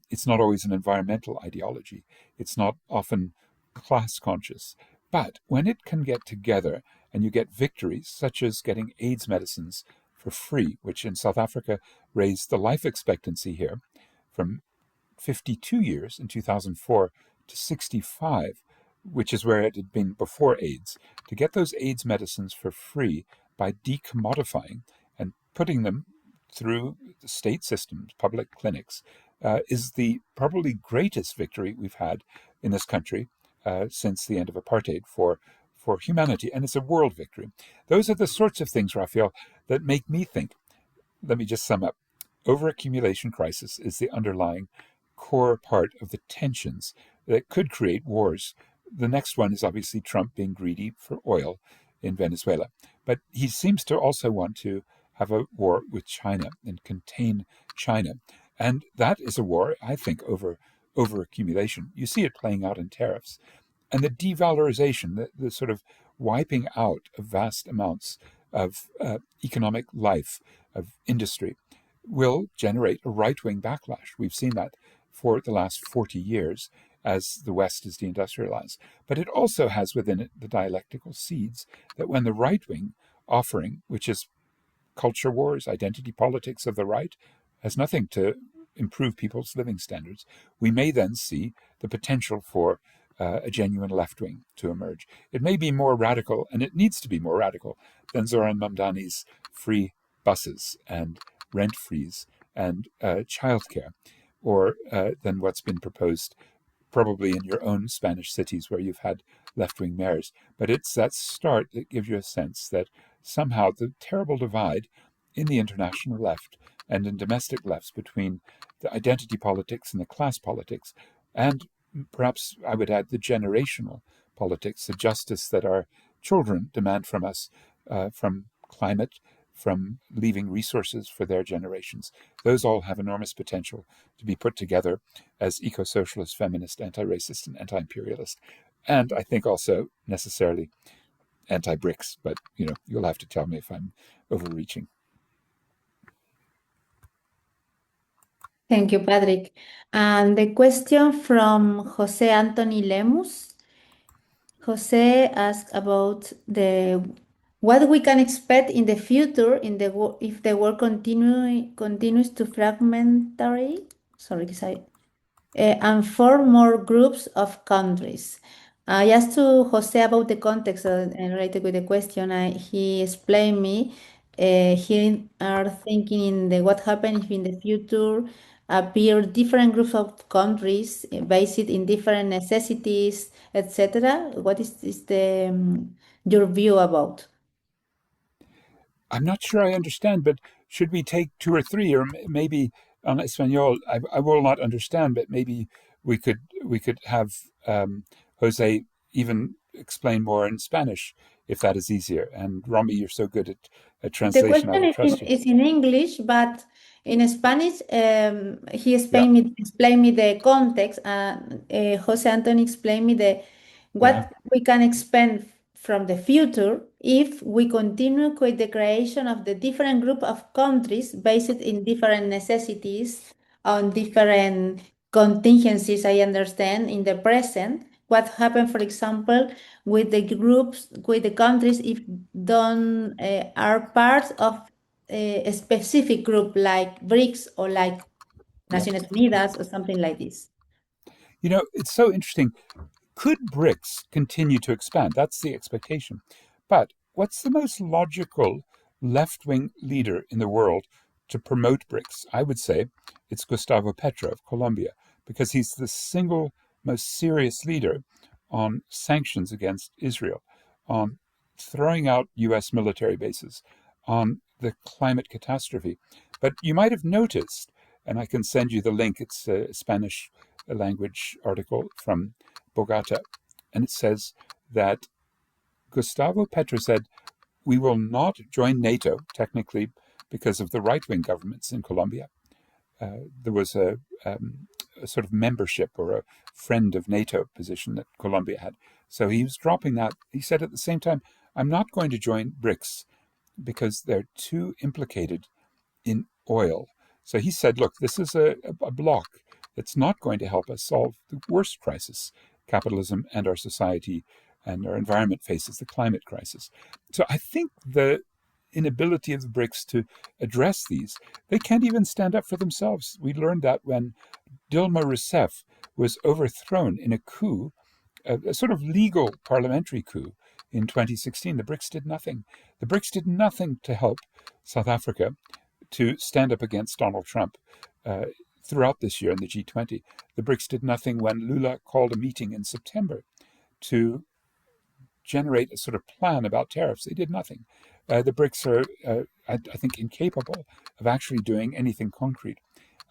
It's not always an environmental ideology. It's not often class conscious. But when it can get together and you get victories, such as getting AIDS medicines for free, which in South Africa raised the life expectancy here from 52 years in 2004 to 65 which is where it had been before AIDS, to get those AIDS medicines for free by decommodifying and putting them through the state systems, public clinics, is the probably greatest victory we've had in this country since the end of apartheid for humanity. And it's a world victory. Those are the sorts of things, Rafael, that make me think. Let me just sum up. Overaccumulation crisis is the underlying core part of the tensions that could create wars. The next one is obviously Trump being greedy for oil in Venezuela. But he seems to also want to have a war with China and contain China. And that is a war, I think, over accumulation. You see it playing out in tariffs. And the devalorization, the sort of wiping out of vast amounts of economic life, of industry, will generate a right-wing backlash. We've seen that for the last 40 years as the West is deindustrialized. But it also has within it the dialectical seeds that when the right-wing offering, which is culture wars, identity politics of the right, has nothing to improve people's living standards, we may then see the potential for a genuine left wing to emerge. It may be more radical, and it needs to be more radical than Zoran Mamdani's free buses and rent freeze and childcare, or than what's been proposed probably in your own Spanish cities where you've had left-wing mayors. But it's that start that gives you a sense that somehow the terrible divide in the international left and in domestic lefts between the identity politics and the class politics, and perhaps I would add the generational politics, the justice that our children demand from us, from climate, from leaving resources for their generations. Those all have enormous potential to be put together as eco-socialist, feminist, anti-racist, and anti-imperialist. And I think also necessarily anti-BRICS, but you'll have to tell me if I'm overreaching. Thank you, Patrick. And the question from Jose Anthony Lemus. Jose asked about what we can expect in the future if the world continues to fragmentary. Sorry, and form more groups of countries. I asked to Jose about the context related with the question. He explained me. He are thinking in what happens if in the future appear different groups of countries based in different necessities, etc. What is your view about? I'm not sure I understand, but should we take two or three, or maybe en español? I will not understand, but maybe we could have Jose even explain more in Spanish, if that is easier. And Rommy, you're so good at translation. The question is in English, but in Spanish, he explained me the context. Jose Antonio explained me what we can expect from the future if we continue with the creation of the different group of countries based in different necessities on different contingencies. I understand in the present what happened, for example, with the groups, with the countries if don't are part of a specific group like BRICS or like Naciones Unidas or something like this. It's so interesting. Could BRICS continue to expand? That's the expectation. But what's the most logical left-wing leader in the world to promote BRICS? I would say it's Gustavo Petro of Colombia, because he's the single most serious leader on sanctions against Israel, on throwing out U.S. military bases, on the climate catastrophe. But you might have noticed, and I can send you the link, it's a Spanish language article from Bogota, and it says that Gustavo Petro said, we will not join NATO, technically, because of the right-wing governments in Colombia. There was a sort of membership or a friend of NATO position that Colombia had. So he was dropping that. He said at the same time, I'm not going to join BRICS because they're too implicated in oil. So he said, look, this is a block that's not going to help us solve the worst crisis capitalism and our society and our environment faces, the climate crisis. So I think the inability of the BRICS to address these, they can't even stand up for themselves. We learned that when Dilma Rousseff was overthrown in a coup a sort of legal parliamentary coup in 2016. The BRICS did nothing. The BRICS did nothing to help South Africa to stand up against Donald Trump throughout this year in the G20. The BRICS did nothing when Lula called a meeting in September to generate a sort of plan about tariffs. They did nothing. The BRICS are, I think, incapable of actually doing anything concrete.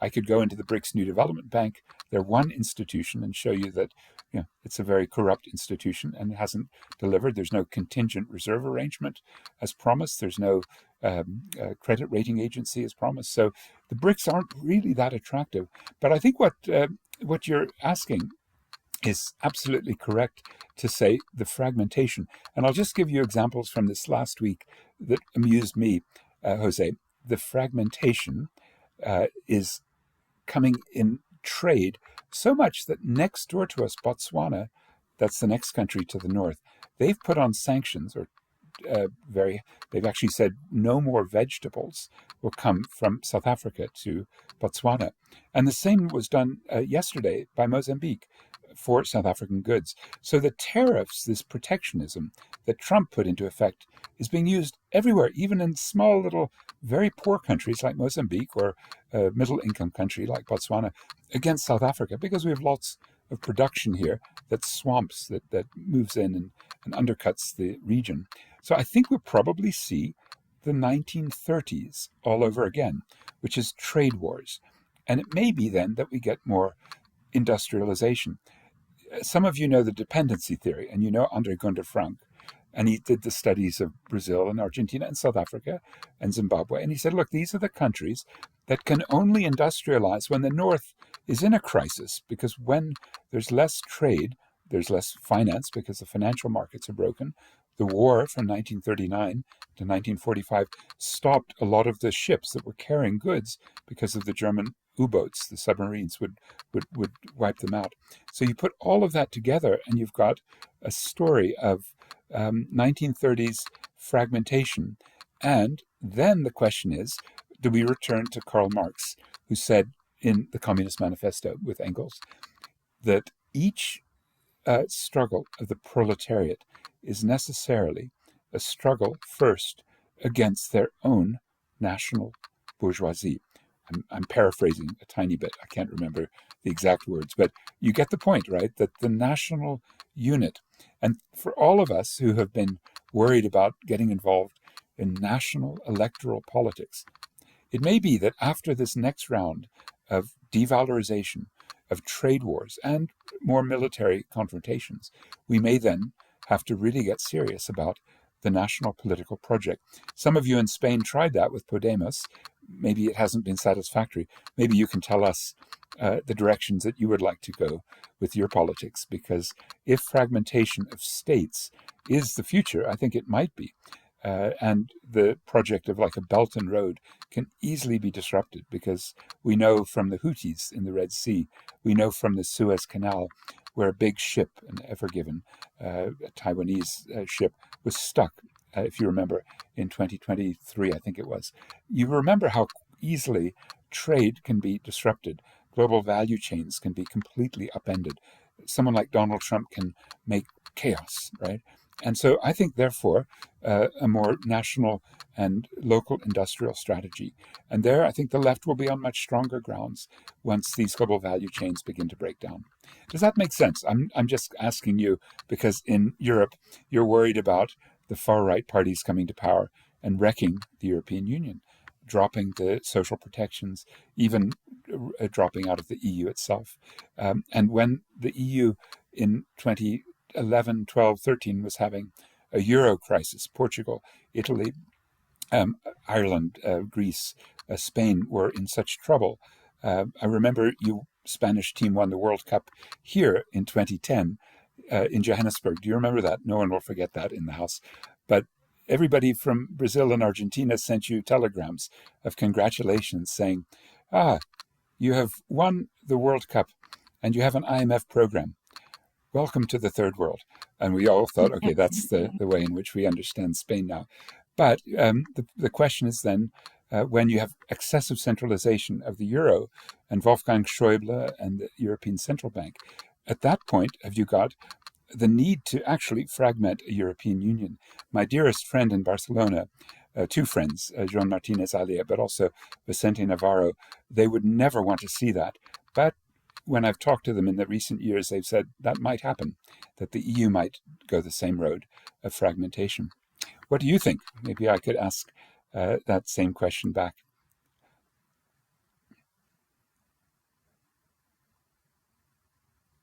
I could go into the BRICS New Development Bank, their one institution, and show you that it's a very corrupt institution and it hasn't delivered. There's no contingent reserve arrangement as promised. There's no credit rating agency as promised. So the BRICS aren't really that attractive. But I think what you're asking is absolutely correct to say the fragmentation. And I'll just give you examples from this last week that amused me, Jose. The fragmentation is coming in trade so much that next door to us, Botswana, that's the next country to the north, they've put on sanctions, or they've actually said no more vegetables will come from South Africa to Botswana. And the same was done yesterday by Mozambique for South African goods. So the tariffs, this protectionism that Trump put into effect, is being used everywhere, even in small little, very poor countries like Mozambique or a middle-income country like Botswana against South Africa, because we have lots of production here that swamps, that moves in and undercuts the region. So I think we'll probably see the 1930s all over again, which is trade wars. And it may be then that we get more industrialization. Some of you know the dependency theory, and you know Andre Gunder Frank, and he did the studies of Brazil and Argentina and South Africa and Zimbabwe. And he said, look, these are the countries that can only industrialize when the North is in a crisis, because when there's less trade, there's less finance because the financial markets are broken. The war from 1939 to 1945 stopped a lot of the ships that were carrying goods because of the German U-boats. The submarines would wipe them out. So you put all of that together and you've got a story of 1930s fragmentation. And then the question is, do we return to Karl Marx, who said in the Communist Manifesto with Engels that each struggle of the proletariat is necessarily a struggle first against their own national bourgeoisie. I'm paraphrasing a tiny bit. I can't remember the exact words, but you get the point, right? That the national unit, and for all of us who have been worried about getting involved in national electoral politics, it may be that after this next round of devalorization, of trade wars, and more military confrontations, we may then have to really get serious about the national political project. Some of you in Spain tried that with Podemos. Maybe it hasn't been satisfactory. Maybe you can tell us the directions that you would like to go with your politics, because if fragmentation of states is the future, I think it might be. And the project of like a Belt and Road can easily be disrupted, because we know from the Houthis in the Red Sea, we know from the Suez Canal, where a big ship, an Ever Given, a Taiwanese ship, was stuck, if you remember, in 2023, I think it was. You remember how easily trade can be disrupted. Global value chains can be completely upended. Someone like Donald Trump can make chaos, right? And so I think, therefore, a more national and local industrial strategy. And there, I think the left will be on much stronger grounds once these global value chains begin to break down. Does that make sense? I'm just asking you because in Europe, you're worried about the far-right parties coming to power and wrecking the European Union, dropping the social protections, even dropping out of the EU itself. And when the EU in 2011, 12, 13 was having a euro crisis, Portugal, Italy, Ireland, Greece, Spain were in such trouble. I remember your Spanish team won the World Cup here in 2010 in Johannesburg. Do you remember that? No one will forget that in the house. But everybody from Brazil and Argentina sent you telegrams of congratulations saying, you have won the World Cup and you have an IMF program. Welcome to the third world. And we all thought, okay, that's the way in which we understand Spain now. But the question is then, when you have excessive centralization of the euro and Wolfgang Schäuble and the European Central Bank, at that point, have you got the need to actually fragment a European Union. My dearest friend in Barcelona, two friends, Joan Martinez Alia, but also Vicente Navarro, they would never want to see that. But when I've talked to them in the recent years, they've said that might happen, that the EU might go the same road of fragmentation. What do you think? Maybe I could ask that same question back.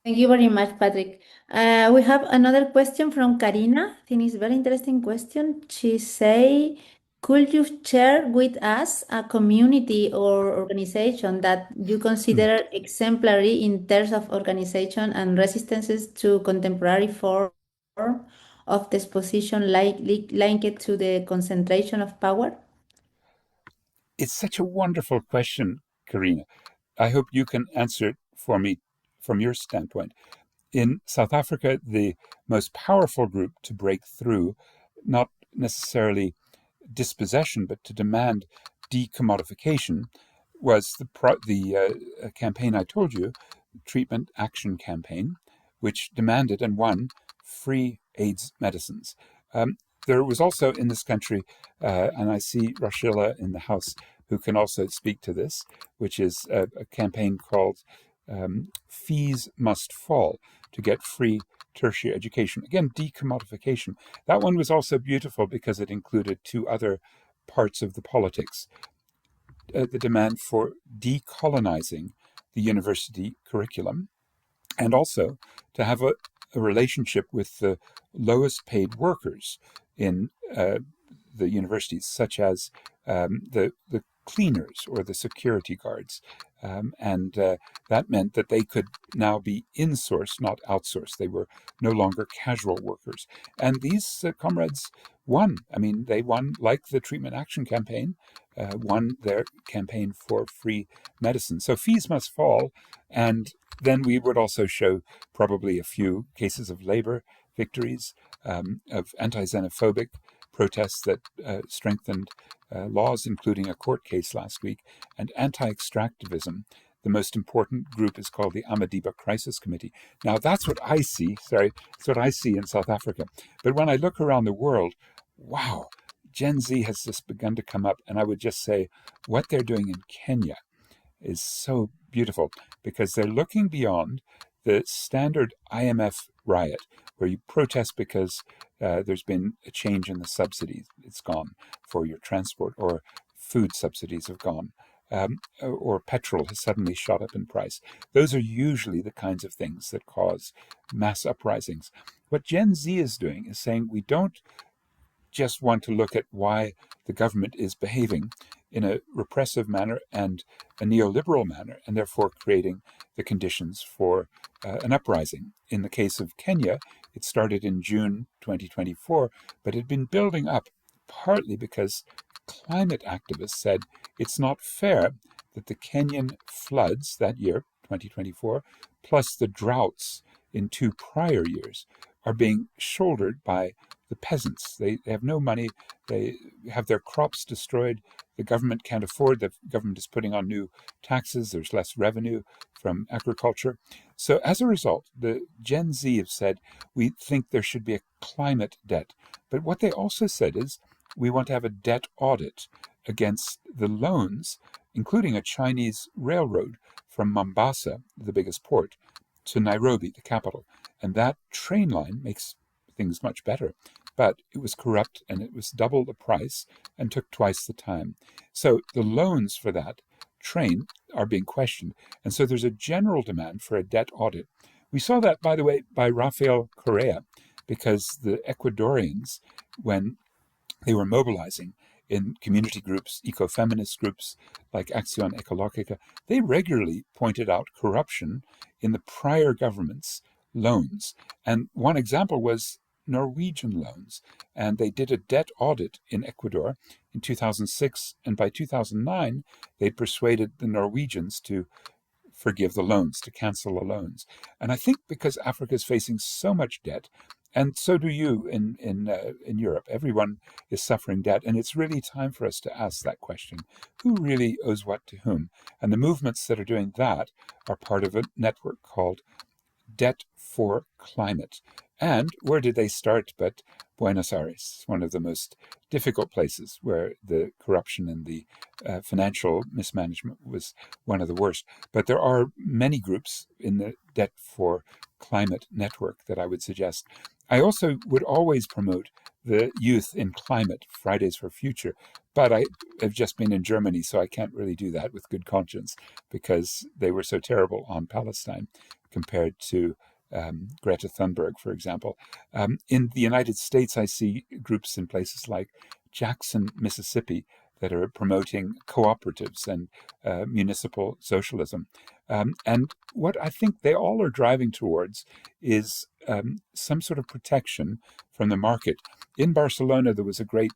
Thank you very much, Patrick. We have another question from Karina. I think it's a very interesting question. She say, could you share with us a community or organization that you consider exemplary in terms of organization and resistances to contemporary form of disposition linked to the concentration of power? It's such a wonderful question, Karina. I hope you can answer it for me from your standpoint. In South Africa, the most powerful group to break through, not necessarily dispossession, but to demand decommodification, was the campaign I told you, Treatment Action Campaign, which demanded and won free AIDS medicines. There was also in this country, and I see Rashila in the house who can also speak to this, which is a campaign called Fees Must Fall, to get free tertiary education. Again, decommodification. That one was also beautiful because it included two other parts of the politics. The demand for decolonizing the university curriculum, and also to have a relationship with the lowest paid workers in the universities, such as the cleaners or the security guards. And that meant that they could now be insourced, not outsourced. They were no longer casual workers. And these comrades won. I mean, they won, like the Treatment Action Campaign, won their campaign for free medicine. So fees must fall. And then we would also show probably a few cases of labor victories, of anti-xenophobic protests that strengthened laws, including a court case last week, and anti-extractivism. The most important group is called the Amadiba Crisis Committee. Now, that's what I see. That's what I see in South Africa. But when I look around the world, wow, Gen Z has just begun to come up. And I would just say what they're doing in Kenya is so beautiful because they're looking beyond the standard IMF riot, where you protest because there's been a change in the subsidies. It's gone for your transport, or food subsidies have gone, or petrol has suddenly shot up in price. Those are usually the kinds of things that cause mass uprisings. What Gen Z is doing is saying we don't just want to look at why the government is behaving in a repressive manner and a neoliberal manner, and therefore creating the conditions for an uprising. In the case of Kenya, it started in June 2024, but it had been building up partly because climate activists said it's not fair that the Kenyan floods that year, 2024, plus the droughts in two prior years, are being shouldered by the peasants. They have no money. They have their crops destroyed. The government can't afford. The government is putting on new taxes. There's less revenue from agriculture. So as a result, the Gen Z have said, we think there should be a climate debt. But what they also said is, we want to have a debt audit against the loans, including a Chinese railroad from Mombasa, the biggest port, to Nairobi, the capital. And that train line makes things much better. But it was corrupt, and it was double the price and took twice the time. So the loans for that train are being questioned. And so there's a general demand for a debt audit. We saw that, by the way, by Rafael Correa, because the Ecuadorians, when they were mobilizing in community groups, ecofeminist groups like Acción Ecológica, they regularly pointed out corruption in the prior government's loans. And one example was Norwegian loans. And they did a debt audit in Ecuador in 2006. And by 2009, they'd persuaded the Norwegians to forgive the loans, to cancel the loans. And I think because Africa is facing so much debt, and so do you in Europe, everyone is suffering debt. And it's really time for us to ask that question. Who really owes what to whom? And the movements that are doing that are part of a network called Debt for Climate. And where did they start but Buenos Aires, one of the most difficult places where the corruption and the financial mismanagement was one of the worst. But there are many groups in the Debt for Climate network that I would suggest. I also would always promote the Youth in Climate, Fridays for Future, but I have just been in Germany, so I can't really do that with good conscience because they were so terrible on Palestine compared to Greta Thunberg, for example. In the United States, I see groups in places like Jackson, Mississippi, that are promoting cooperatives and municipal socialism. And what I think they all are driving towards is some sort of protection from the market. In Barcelona, there was a great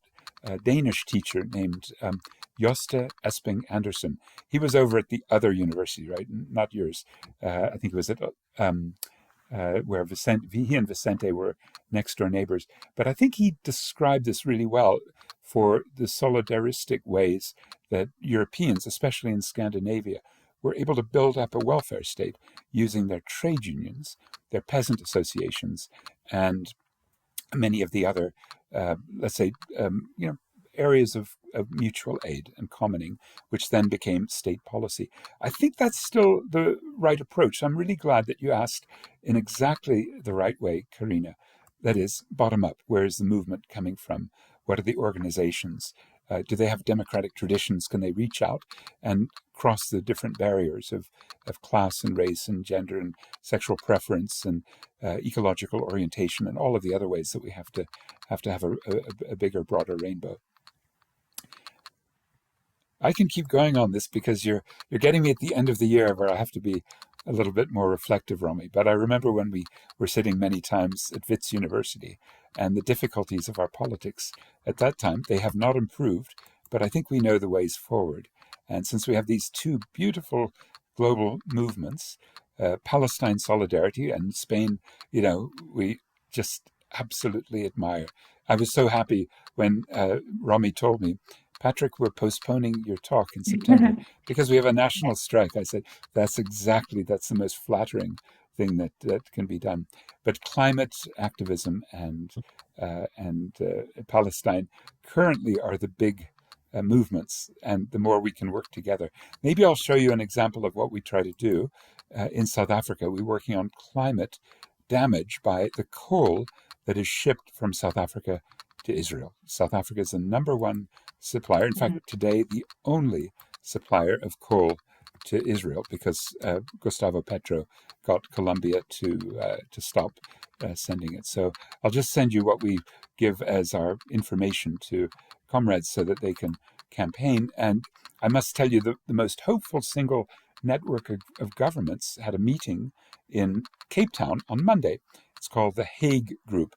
Danish teacher named Joste Esping Andersen. He was over at the other university, right? Not yours. I think it was at where he and Vicente were next door neighbors. But I think he described this really well for the solidaristic ways that Europeans, especially in Scandinavia, were able to build up a welfare state using their trade unions, their peasant associations, and many of the other, let's say, areas of mutual aid and commoning, which then became state policy. I think that's still the right approach. I'm really glad that you asked in exactly the right way, Karina. That is, bottom up. Where is the movement coming from? What are the organizations? Do they have democratic traditions? Can they reach out and cross the different barriers of class and race and gender and sexual preference and ecological orientation and all of the other ways that we have to have a bigger, broader rainbow? I can keep going on this because you're getting me at the end of the year where I have to be a little bit more reflective, Rommy. But I remember when we were sitting many times at Wits University and the difficulties of our politics at that time. They have not improved, but I think we know the ways forward. And since we have these two beautiful global movements, Palestine solidarity and Spain, we just absolutely admire. I was so happy when Rommy told me, Patrick, we're postponing your talk in September because we have a national strike. I said, that's the most flattering thing that can be done. But climate activism and Palestine currently are the big movements, and the more we can work together. Maybe I'll show you an example of what we try to do in South Africa. We're working on climate damage by the coal that is shipped from South Africa to Israel. South Africa is the number one supplier. In fact, today, the only supplier of coal to Israel, because Gustavo Petro got Colombia to stop sending it. So I'll just send you what we give as our information to comrades so that they can campaign. And I must tell you, the most hopeful single network of governments had a meeting in Cape Town on Monday. It's called the Hague Group.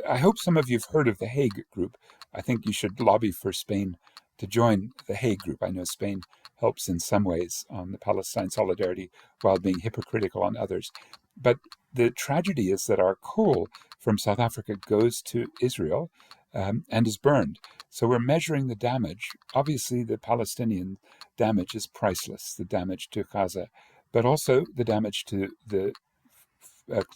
I hope some of you have heard of the Hague Group. I think you should lobby for Spain to join the Hague Group. I know Spain helps in some ways on the Palestine solidarity while being hypocritical on others. But the tragedy is that our coal from South Africa goes to Israel and is burned. So we're measuring the damage. Obviously, the Palestinian damage is priceless, the damage to Gaza, but also the damage to the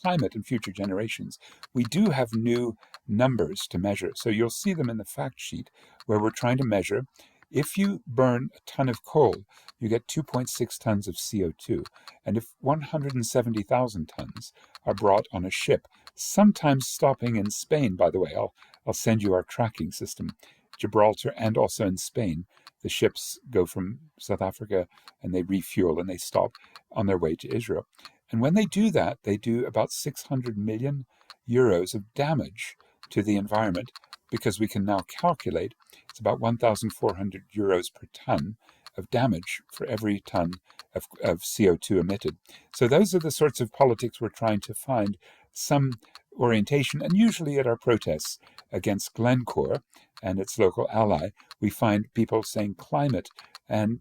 climate and future generations. We do have new numbers to measure. So you'll see them in the fact sheet where we're trying to measure if you burn a ton of coal, you get 2.6 tons of CO2. And if 170,000 tons are brought on a ship, sometimes stopping in Spain, by the way, I'll send you our tracking system, Gibraltar and also in Spain, the ships go from South Africa and they refuel and they stop on their way to Israel. And when they do that, they do about 600 million euros of damage to the environment, because we can now calculate it's about 1,400 euros per ton of damage for every ton of CO2 emitted. So those are the sorts of politics we're trying to find some orientation. And usually at our protests against Glencore and its local ally, we find people saying climate and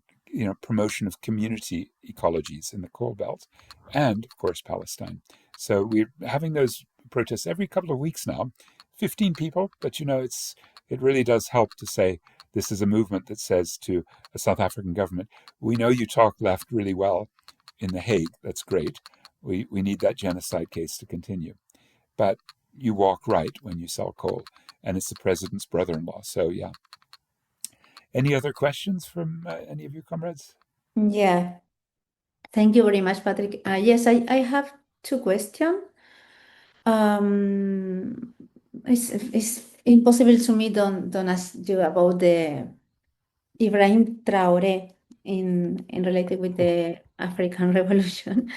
promotion of community ecologies in the coal belt, and of course Palestine. So we're having those protests every couple of weeks now, 15 people, but it really does help to say this is a movement that says to a South African government, we know you talk left really well in The Hague, that's great. We need that genocide case to continue. But you walk right when you sell coal, and it's the president's brother-in-law. So yeah. Any other questions from any of you comrades? Yeah, thank you very much, Patrick. Yes, I have two questions. It's impossible to me don't ask you about the Ibrahim Traoré in related with the African Revolution,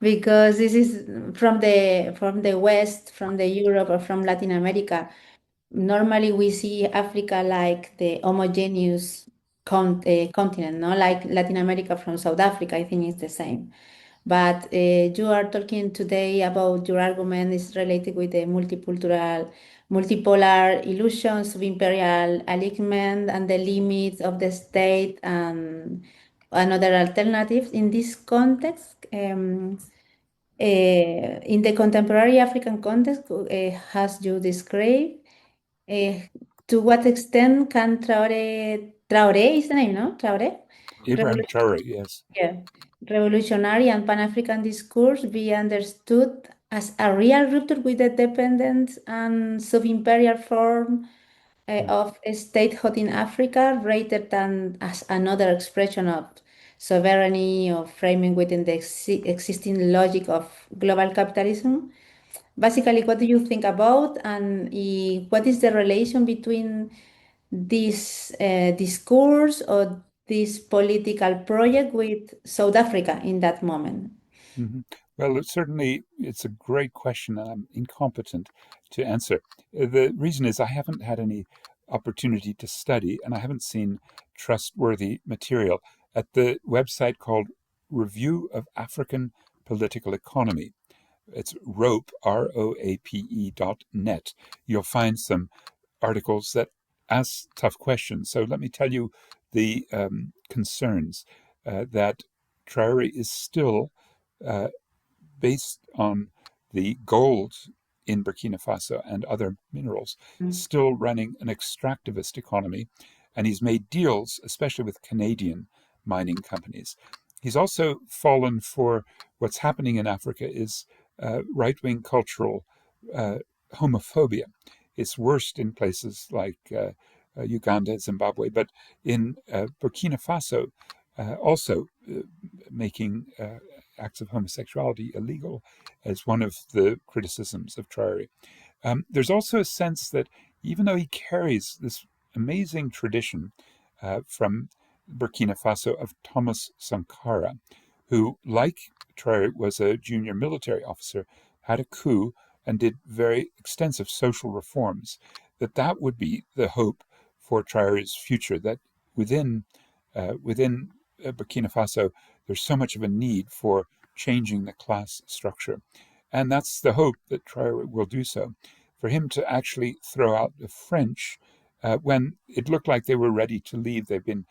because this is from the West, from the Europe or from Latin America. Normally we see Africa like the homogeneous continent, no? Like Latin America from South Africa, I think it's the same. But you are talking today about your argument is related with the multipolar illusions of imperial alignment and the limits of the state and another alternatives. In this context, in the contemporary African context, as you described, to what extent can Traoré is the name, no? Traoré? Ibrahim Traoré, yes. Yeah. Revolutionary and Pan-African discourse be understood as a real rupture with the dependent and sub-imperial form of statehood in Africa, rather than as another expression of sovereignty or framing within the existing logic of global capitalism. Basically, what do you think about, and what is the relation between this discourse or this political project with South Africa in that moment? Mm-hmm. Well, it's a great question, and I'm incompetent to answer. The reason is I haven't had any opportunity to study, and I haven't seen trustworthy material at the website called Review of African Political Economy. It's ROAPE, ROAPE.net. You'll find some articles that ask tough questions. So let me tell you the concerns that Traoré is still based on the gold in Burkina Faso and other minerals, still running an extractivist economy. And he's made deals, especially with Canadian mining companies. He's also fallen for what's happening in Africa is right-wing cultural homophobia. It's worst in places like Uganda, Zimbabwe, but in Burkina Faso, also making acts of homosexuality illegal as one of the criticisms of Traoré. There's also a sense that even though he carries this amazing tradition from Burkina Faso of Thomas Sankara, who, like Traoré, was a junior military officer, had a coup, and did very extensive social reforms, that would be the hope for Traoré's future, that within Burkina Faso, there's so much of a need for changing the class structure. And that's the hope that Traoré will do so. For him to actually throw out the French when it looked like they were ready to leave. They've been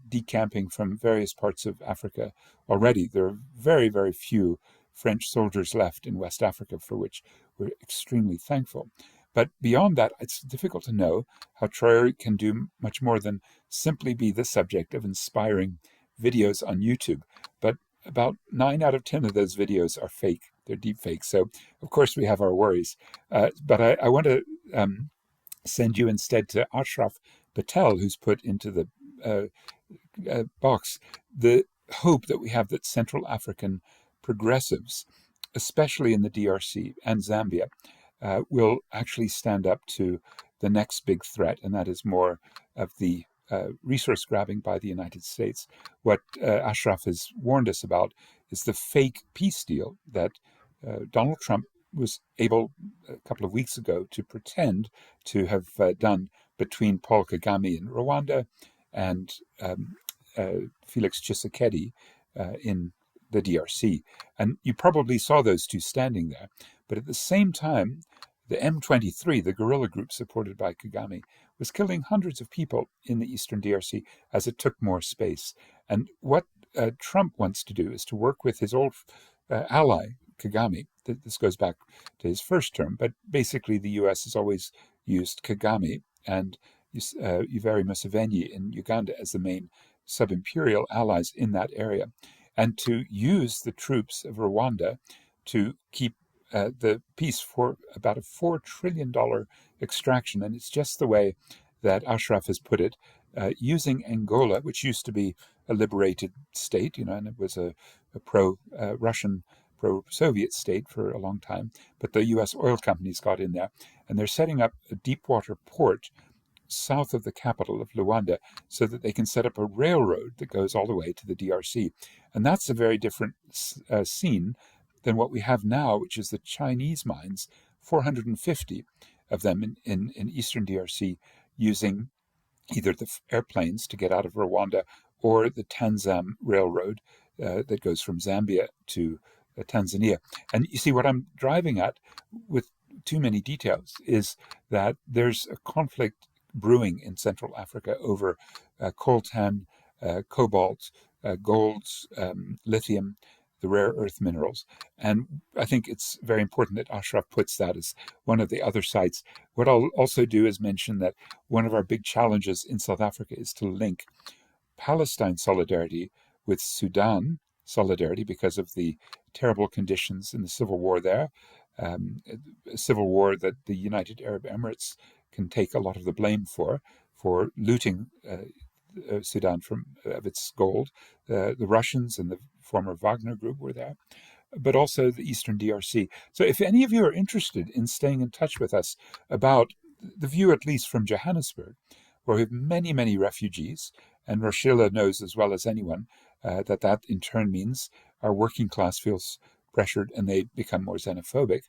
decamping from various parts of Africa already. There are very, very few French soldiers left in West Africa, for which we're extremely thankful. But beyond that, it's difficult to know how Traoré can do much more than simply be the subject of inspiring videos on YouTube. But about 9 out of 10 of those videos are fake. They're deep fakes. So, of course, we have our worries. But I want to send you instead to Ashraf Patel, who's put into the box the hope that we have that Central African progressives, especially in the DRC and Zambia, will actually stand up to the next big threat, and that is more of the resource grabbing by the United States. What Ashraf has warned us about is the fake peace deal that Donald Trump was able a couple of weeks ago to pretend to have done between Paul Kagame in Rwanda and Felix Tshisekedi in the DRC. And you probably saw those two standing there. But at the same time, the M23, the guerrilla group supported by Kagame, was killing hundreds of people in the eastern DRC as it took more space. And what Trump wants to do is to work with his old ally, Kagame. This goes back to his first term, but basically the U.S. has always used Kagame and Yoweri Museveni in Uganda as the main sub-imperial allies in that area, and to use the troops of Rwanda to keep the peace for about a $4 trillion extraction. And it's just the way that Ashraf has put it, using Angola, which used to be a liberated state, and it was a pro-Russian, pro-Soviet state for a long time. But the U.S. oil companies got in there, and they're setting up a deep water port south of the capital of Luanda so that they can set up a railroad that goes all the way to the DRC. And that's a very different scene than what we have now, which is the Chinese mines, 450 of them in eastern DRC, using either the airplanes to get out of Rwanda or the Tanzam railroad that goes from Zambia to Tanzania. And you see, what I'm driving at with too many details is that there's a conflict brewing in Central Africa over coltan, cobalt, gold, lithium, the rare earth minerals. And I think it's very important that Ashraf puts that as one of the other sites. What I'll also do is mention that one of our big challenges in South Africa is to link Palestine solidarity with Sudan solidarity because of the terrible conditions in the civil war there, a civil war that the United Arab Emirates can take a lot of the blame for looting Sudan of its gold. The Russians and the former Wagner group were there, but also the Eastern DRC. So if any of you are interested in staying in touch with us about the view, at least from Johannesburg, where we have many, many refugees, and Roshila knows as well as anyone that in turn means our working class feels pressured and they become more xenophobic.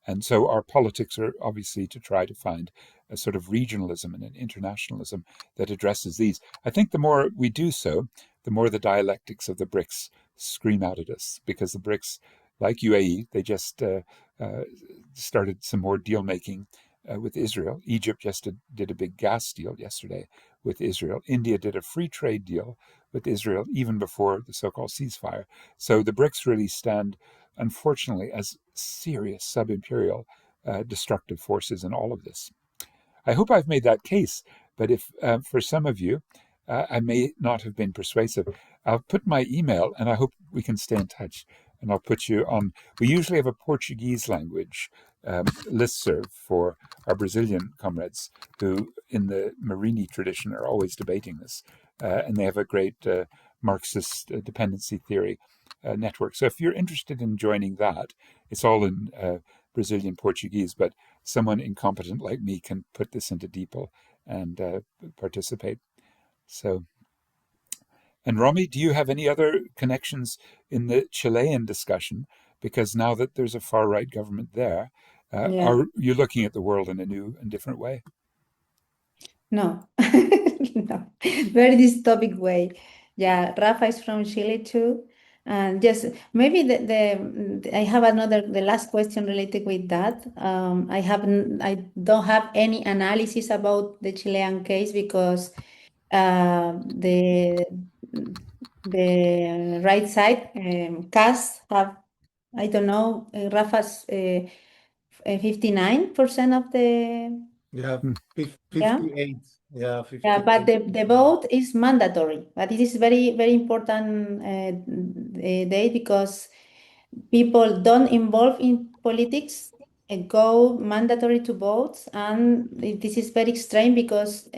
And so our politics are obviously to try to find a sort of regionalism and an internationalism that addresses these. I think the more we do so, the more the dialectics of the BRICS scream out at us, because the BRICS, like UAE, they just started some more deal making with Israel. Egypt just did a big gas deal yesterday with Israel. India did a free trade deal with Israel even before the so-called ceasefire. So the BRICS really stand, unfortunately, as serious sub-imperial destructive forces in all of this. I hope I've made that case, but if for some of you, I may not have been persuasive. I'll put my email, and I hope we can stay in touch, and I'll put you on. We usually have a Portuguese language listserv for our Brazilian comrades who, in the Marini tradition, are always debating this, and they have a great Marxist dependency theory network. So if you're interested in joining that, it's all in Brazilian Portuguese, but someone incompetent like me can put this into DeepL and participate. So, and Rommy, do you have any other connections in the Chilean discussion? Because now that there's a far-right government there, are you looking at the world in a new and different way? No, no, very dystopic way. Yeah, Rafa is from Chile too. And just maybe I have the last question related with that. I don't have any analysis about the Chilean case because the right side cast have, I don't know, Rafa's 59% of the. Yeah, Yeah. 58. Yeah, Yeah, 58. but the vote is mandatory. But it is very, very important day because people don't involve in politics go mandatory to vote, and this is very strange because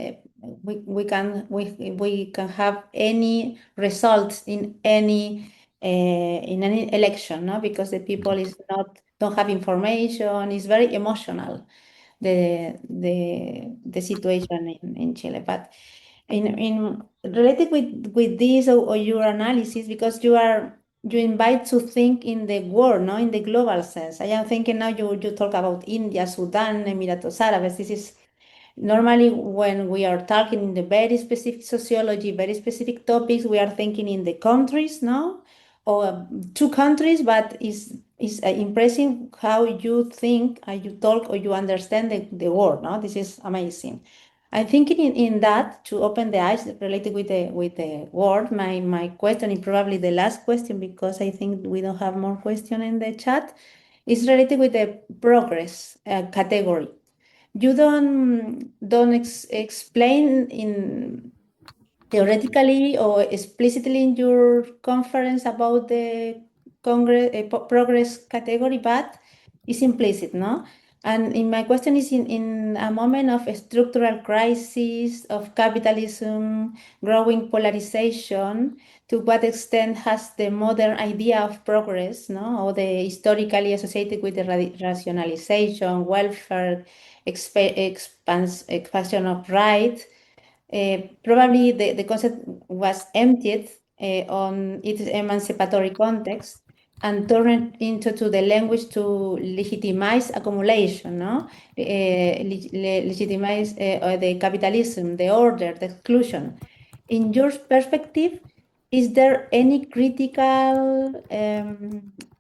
we can have any result in any election, no? Because the people don't have information. It's very emotional, the situation in Chile. But in related with this or your analysis, because you invite to think in the world, no, in the global sense. I am thinking now you talk about India, Sudan, Emiratos Árabes. This is normally when we are talking in the very specific sociology, very specific topics, we are thinking in the countries, no, or two countries, but it's impressive how you think, how you talk, or you understand the world, no. This is amazing. I'm thinking in that to open the eyes related with the word. My question is probably the last question because I think we don't have more questions in the chat. Is related with the progress category. You don't explain in theoretically or explicitly in your conference about the progress category, but is implicit, no? And in my question is in a moment of a structural crisis, of capitalism, growing polarization, to what extent has the modern idea of progress, no, or the historically associated with the rationalization, welfare, expansion of rights, probably the concept was emptied on its emancipatory context and turned into the language to legitimize accumulation, no? Legitimize the capitalism, the order, the exclusion. In your perspective, is there any critical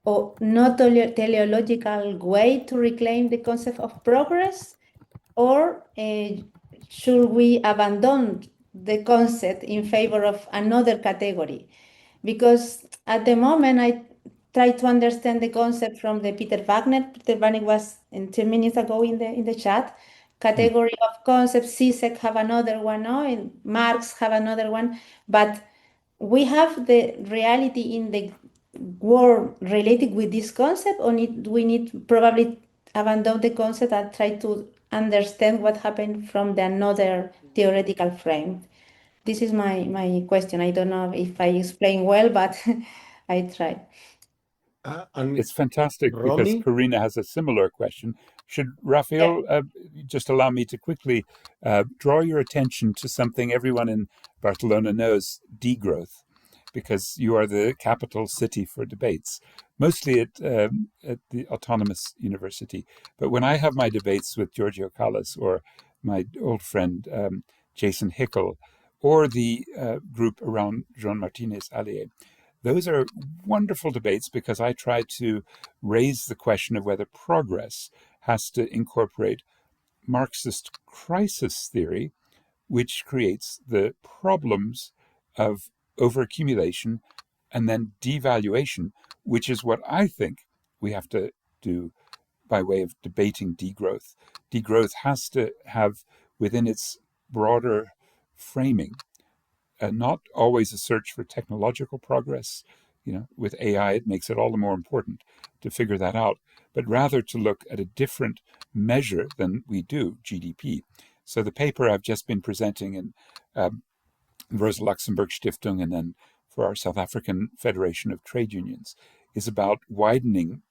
or not teleological way to reclaim the concept of progress? Or should we abandon the concept in favor of another category? Because at the moment, I try to understand the concept from the Peter Wagner. Peter Wagner was 10 minutes ago in the chat. Category of concepts, Zizek have another one, no? And Marx have another one. But we have the reality in the world related with this concept, or we need probably abandon the concept and try to understand what happened from the another theoretical frame. This is my question. I don't know if I explain well, but I try. And It's fantastic because Romy? Karina has a similar question. Should Yeah. Rafael just allow me to quickly draw your attention to something everyone in Barcelona knows, degrowth, because you are the capital city for debates, mostly at the Autonomous University. But when I have my debates with Giorgio Callas or my old friend Jason Hickel, or the group around Jean Martinez Allier, those are wonderful debates because I try to raise the question of whether progress has to incorporate Marxist crisis theory, which creates the problems of overaccumulation and then devaluation, which is what I think we have to do by way of debating degrowth. Degrowth has to have within its broader framing not always a search for technological progress. With AI, it makes it all the more important to figure that out, but rather to look at a different measure than we do, GDP. So the paper I've just been presenting in Rosa Luxemburg Stiftung and then for our South African Federation of Trade Unions is about widening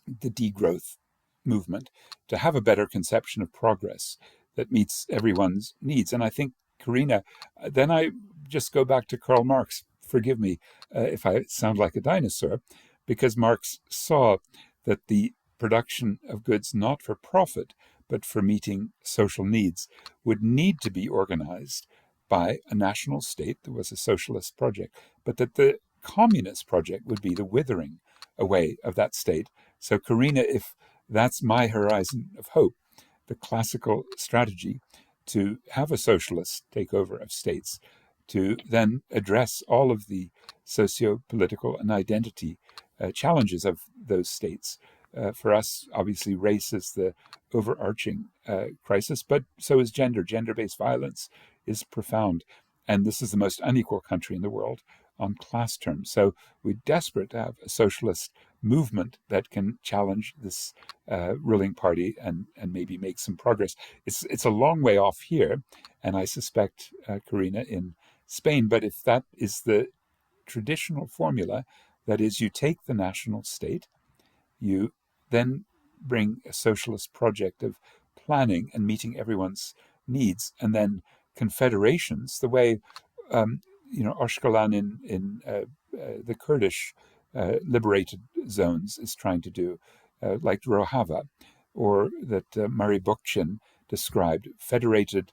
the degrowth movement to have a better conception of progress that meets everyone's needs. And I think, Karina, then I just go back to Karl Marx. Forgive me if I sound like a dinosaur, because Marx saw that the production of goods not for profit, but for meeting social needs, would need to be organized by a national state that was a socialist project, but that the communist project would be the withering away of that state. So, Karina, if that's my horizon of hope, the classical strategy to have a socialist takeover of states, to then address all of the socio-political and identity challenges of those states. For us, obviously, race is the overarching crisis, but so is gender. Gender-based violence is profound. And this is the most unequal country in the world on class terms. So we're desperate to have a socialist movement that can challenge this ruling party and maybe make some progress. It's a long way off here, and I suspect, Karina, in Spain. But if that is the traditional formula, that is, you take the national state, you then bring a socialist project of planning and meeting everyone's needs, and then confederations, the way Ashkelon in the Kurdish liberated zones is trying to do, like Rojava, or that Murray Bookchin described, federated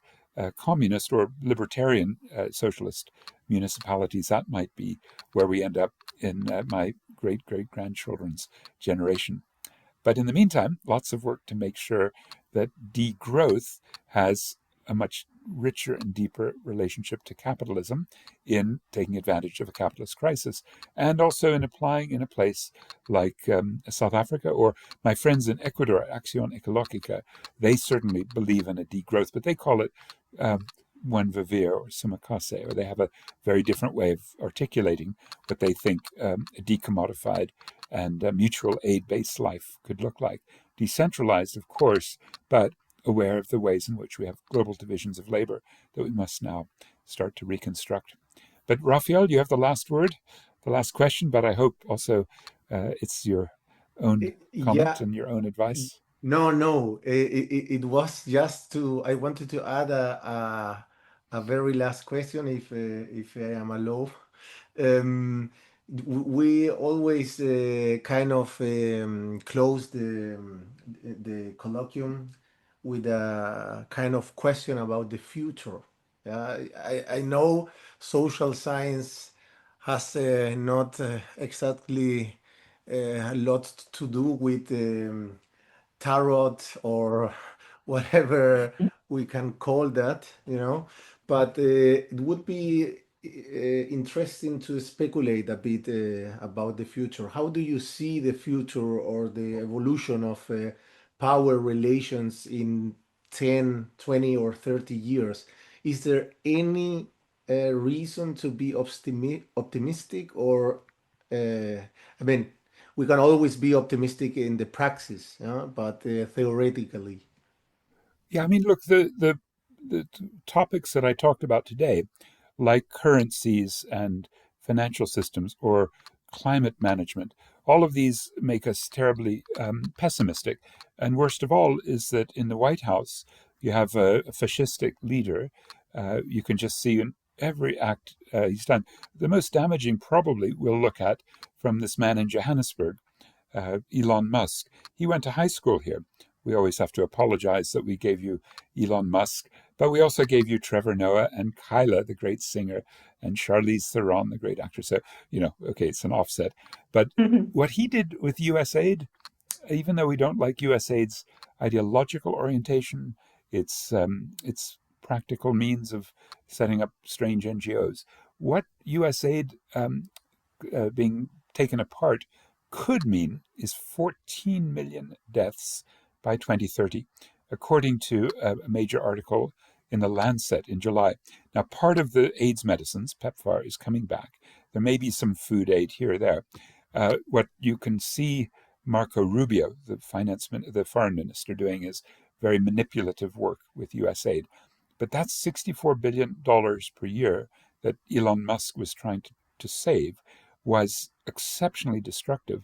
communist or libertarian socialist municipalities. That might be where we end up in my great-great-grandchildren's generation. But in the meantime, lots of work to make sure that degrowth has a much richer and deeper relationship to capitalism in taking advantage of a capitalist crisis, and also in applying in a place like South Africa or my friends in Ecuador, Acción Ecológica. They certainly believe in a degrowth, but they call it buen vivir or sumakase, or they have a very different way of articulating what they think a decommodified and mutual aid-based life could look like. Decentralized, of course, but aware of the ways in which we have global divisions of labor that we must now start to reconstruct. But Rafael, you have the last word, the last question, but I hope also it's your own comment Yeah, and your own advice. no. It was just I wanted to add a very last question, if I am allowed. Um, we always kind of close the colloquium with a kind of question about the future. I know social science has not exactly a lot to do with tarot or whatever we can call that, but it would be interesting to speculate a bit about the future. How do you see the future or the evolution of power relations in 10, 20, or 30 years? Is there any reason to be optimistic, or I mean, we can always be optimistic in the praxis, but theoretically. Yeah, I mean, look, the topics that I talked about today, like currencies and financial systems or climate management, all of these make us terribly pessimistic. And worst of all is that in the White House, you have a fascistic leader. You can just see in every act he's done. The most damaging, probably, we'll look at from this man in Johannesburg, Elon Musk. He went to high school here. We always have to apologize that we gave you Elon Musk, but we also gave you Trevor Noah and Kyla, the great singer, and Charlize Theron, the great actress. So, okay, it's an offset. But what he did with USAID, even though we don't like USAID's ideological orientation, its practical means of setting up strange NGOs, what USAID being taken apart could mean is 14 million deaths by 2030, according to a major article in the Lancet in July. Now, part of the AIDS medicines, PEPFAR, is coming back. There may be some food aid here or there. What you can see Marco Rubio, the foreign minister, doing is very manipulative work with USAID. But that's $64 billion per year that Elon Musk was trying to save, was exceptionally destructive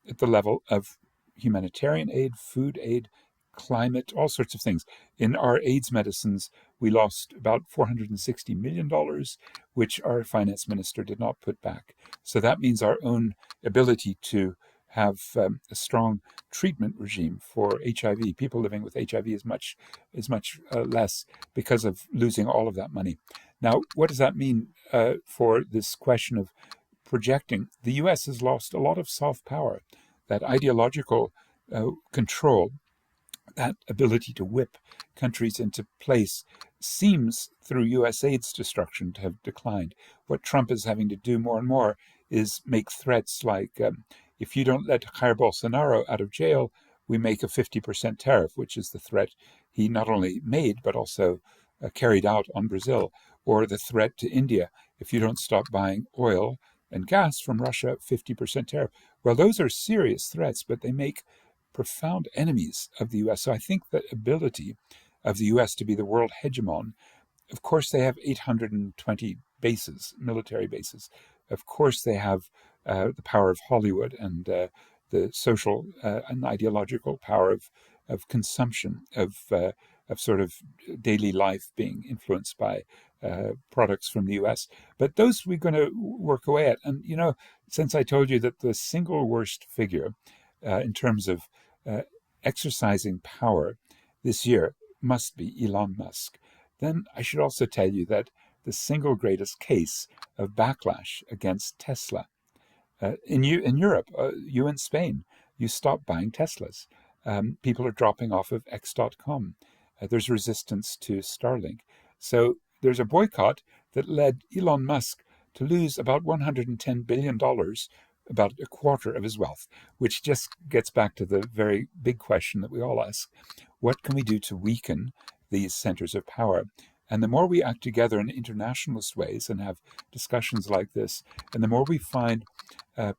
at the level of humanitarian aid, food aid, climate, all sorts of things. In our AIDS medicines, we lost about $460 million, which our finance minister did not put back. So that means our own ability to have a strong treatment regime for HIV. People living with HIV is much less because of losing all of that money. Now, what does that mean for this question of projecting? The US has lost a lot of soft power, that ideological control, that ability to whip countries into place seems, through USAID's destruction, to have declined. What Trump is having to do more and more is make threats like, if you don't let Jair Bolsonaro out of jail, we make a 50% tariff, which is the threat he not only made, but also carried out on Brazil, or the threat to India, if you don't stop buying oil and gas from Russia, 50% tariff. Well, those are serious threats, but they make profound enemies of the US. So I think the ability of the US to be the world hegemon, of course they have 820 bases, military bases. Of course they have the power of Hollywood and the social and ideological power of consumption, of sort of daily life being influenced by products from the US. But those we're going to work away at. And, since I told you that the single worst figure in terms of exercising power this year must be Elon Musk, then I should also tell you that the single greatest case of backlash against Tesla in Europe, you in Spain, you stop buying Teslas. People are dropping off of X.com. There's resistance to Starlink. So there's a boycott that led Elon Musk to lose about $110 billion, about a quarter of his wealth, which just gets back to the very big question that we all ask. What can we do to weaken these centers of power? And the more we act together in internationalist ways and have discussions like this, and the more we find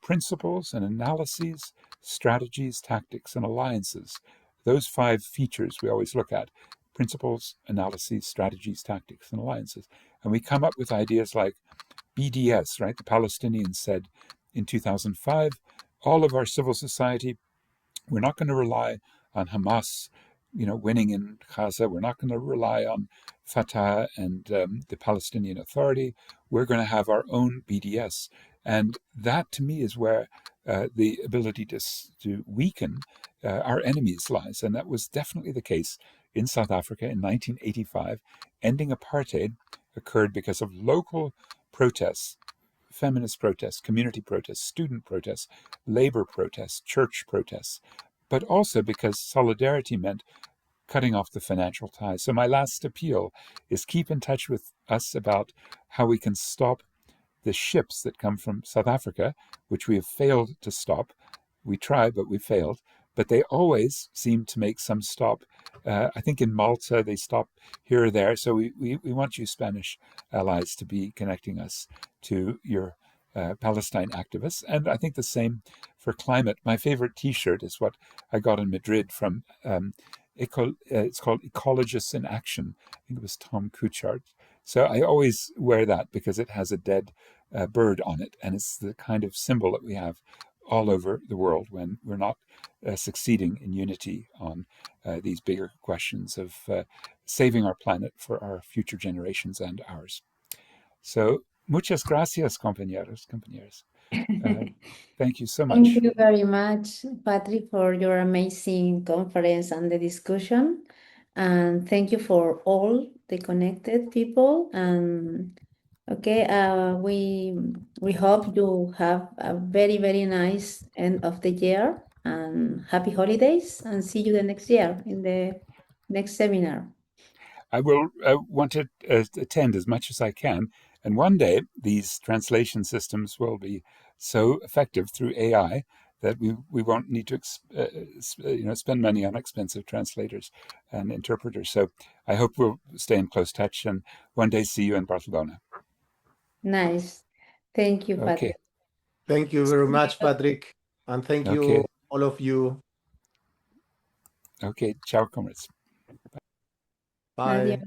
principles and analyses, strategies, tactics, and alliances, those 5 features we always look at: principles, analyses, strategies, tactics, and alliances. And we come up with ideas like BDS, right? The Palestinians said in 2005, all of our civil society, we're not going to rely on Hamas, winning in Gaza. We're not going to rely on Fatah and the Palestinian Authority. We're going to have our own BDS. And that, to me, is where the ability to weaken our enemies lies. And that was definitely the case in South Africa in 1985. Ending apartheid occurred because of local protests, feminist protests, community protests, student protests, labor protests, church protests, but also because solidarity meant cutting off the financial ties. So my last appeal is keep in touch with us about how we can stop the ships that come from South Africa, which we have failed to stop. We tried, but we failed. But they always seem to make some stop. I think in Malta, they stop here or there. So we want you Spanish allies to be connecting us to your Palestine activists. And I think the same for climate. My favorite T-shirt is what I got in Madrid from, it's called Ecologists in Action. I think it was Tom Kuchart. So I always wear that because it has a dead bird on it. And it's the kind of symbol that we have all over the world when we're not succeeding in unity on these bigger questions of saving our planet for our future generations and ours. So, muchas gracias, compañeros. Thank you so much. Thank you very much, Patrick, for your amazing conference and the discussion. And thank you for all the connected people. And okay, we hope you have a very, very nice end of the year and happy holidays, and see you the next year in the next seminar. I will want to attend as much as I can. And one day, these translation systems will be so effective through AI that we won't need to spend money on expensive translators and interpreters. So I hope we'll stay in close touch and one day see you in Barcelona. Nice. Thank you, Patrick. Okay. Thank you very much, Patrick. And thank you, all of you. Okay. Ciao, comrades. Bye. Adiós.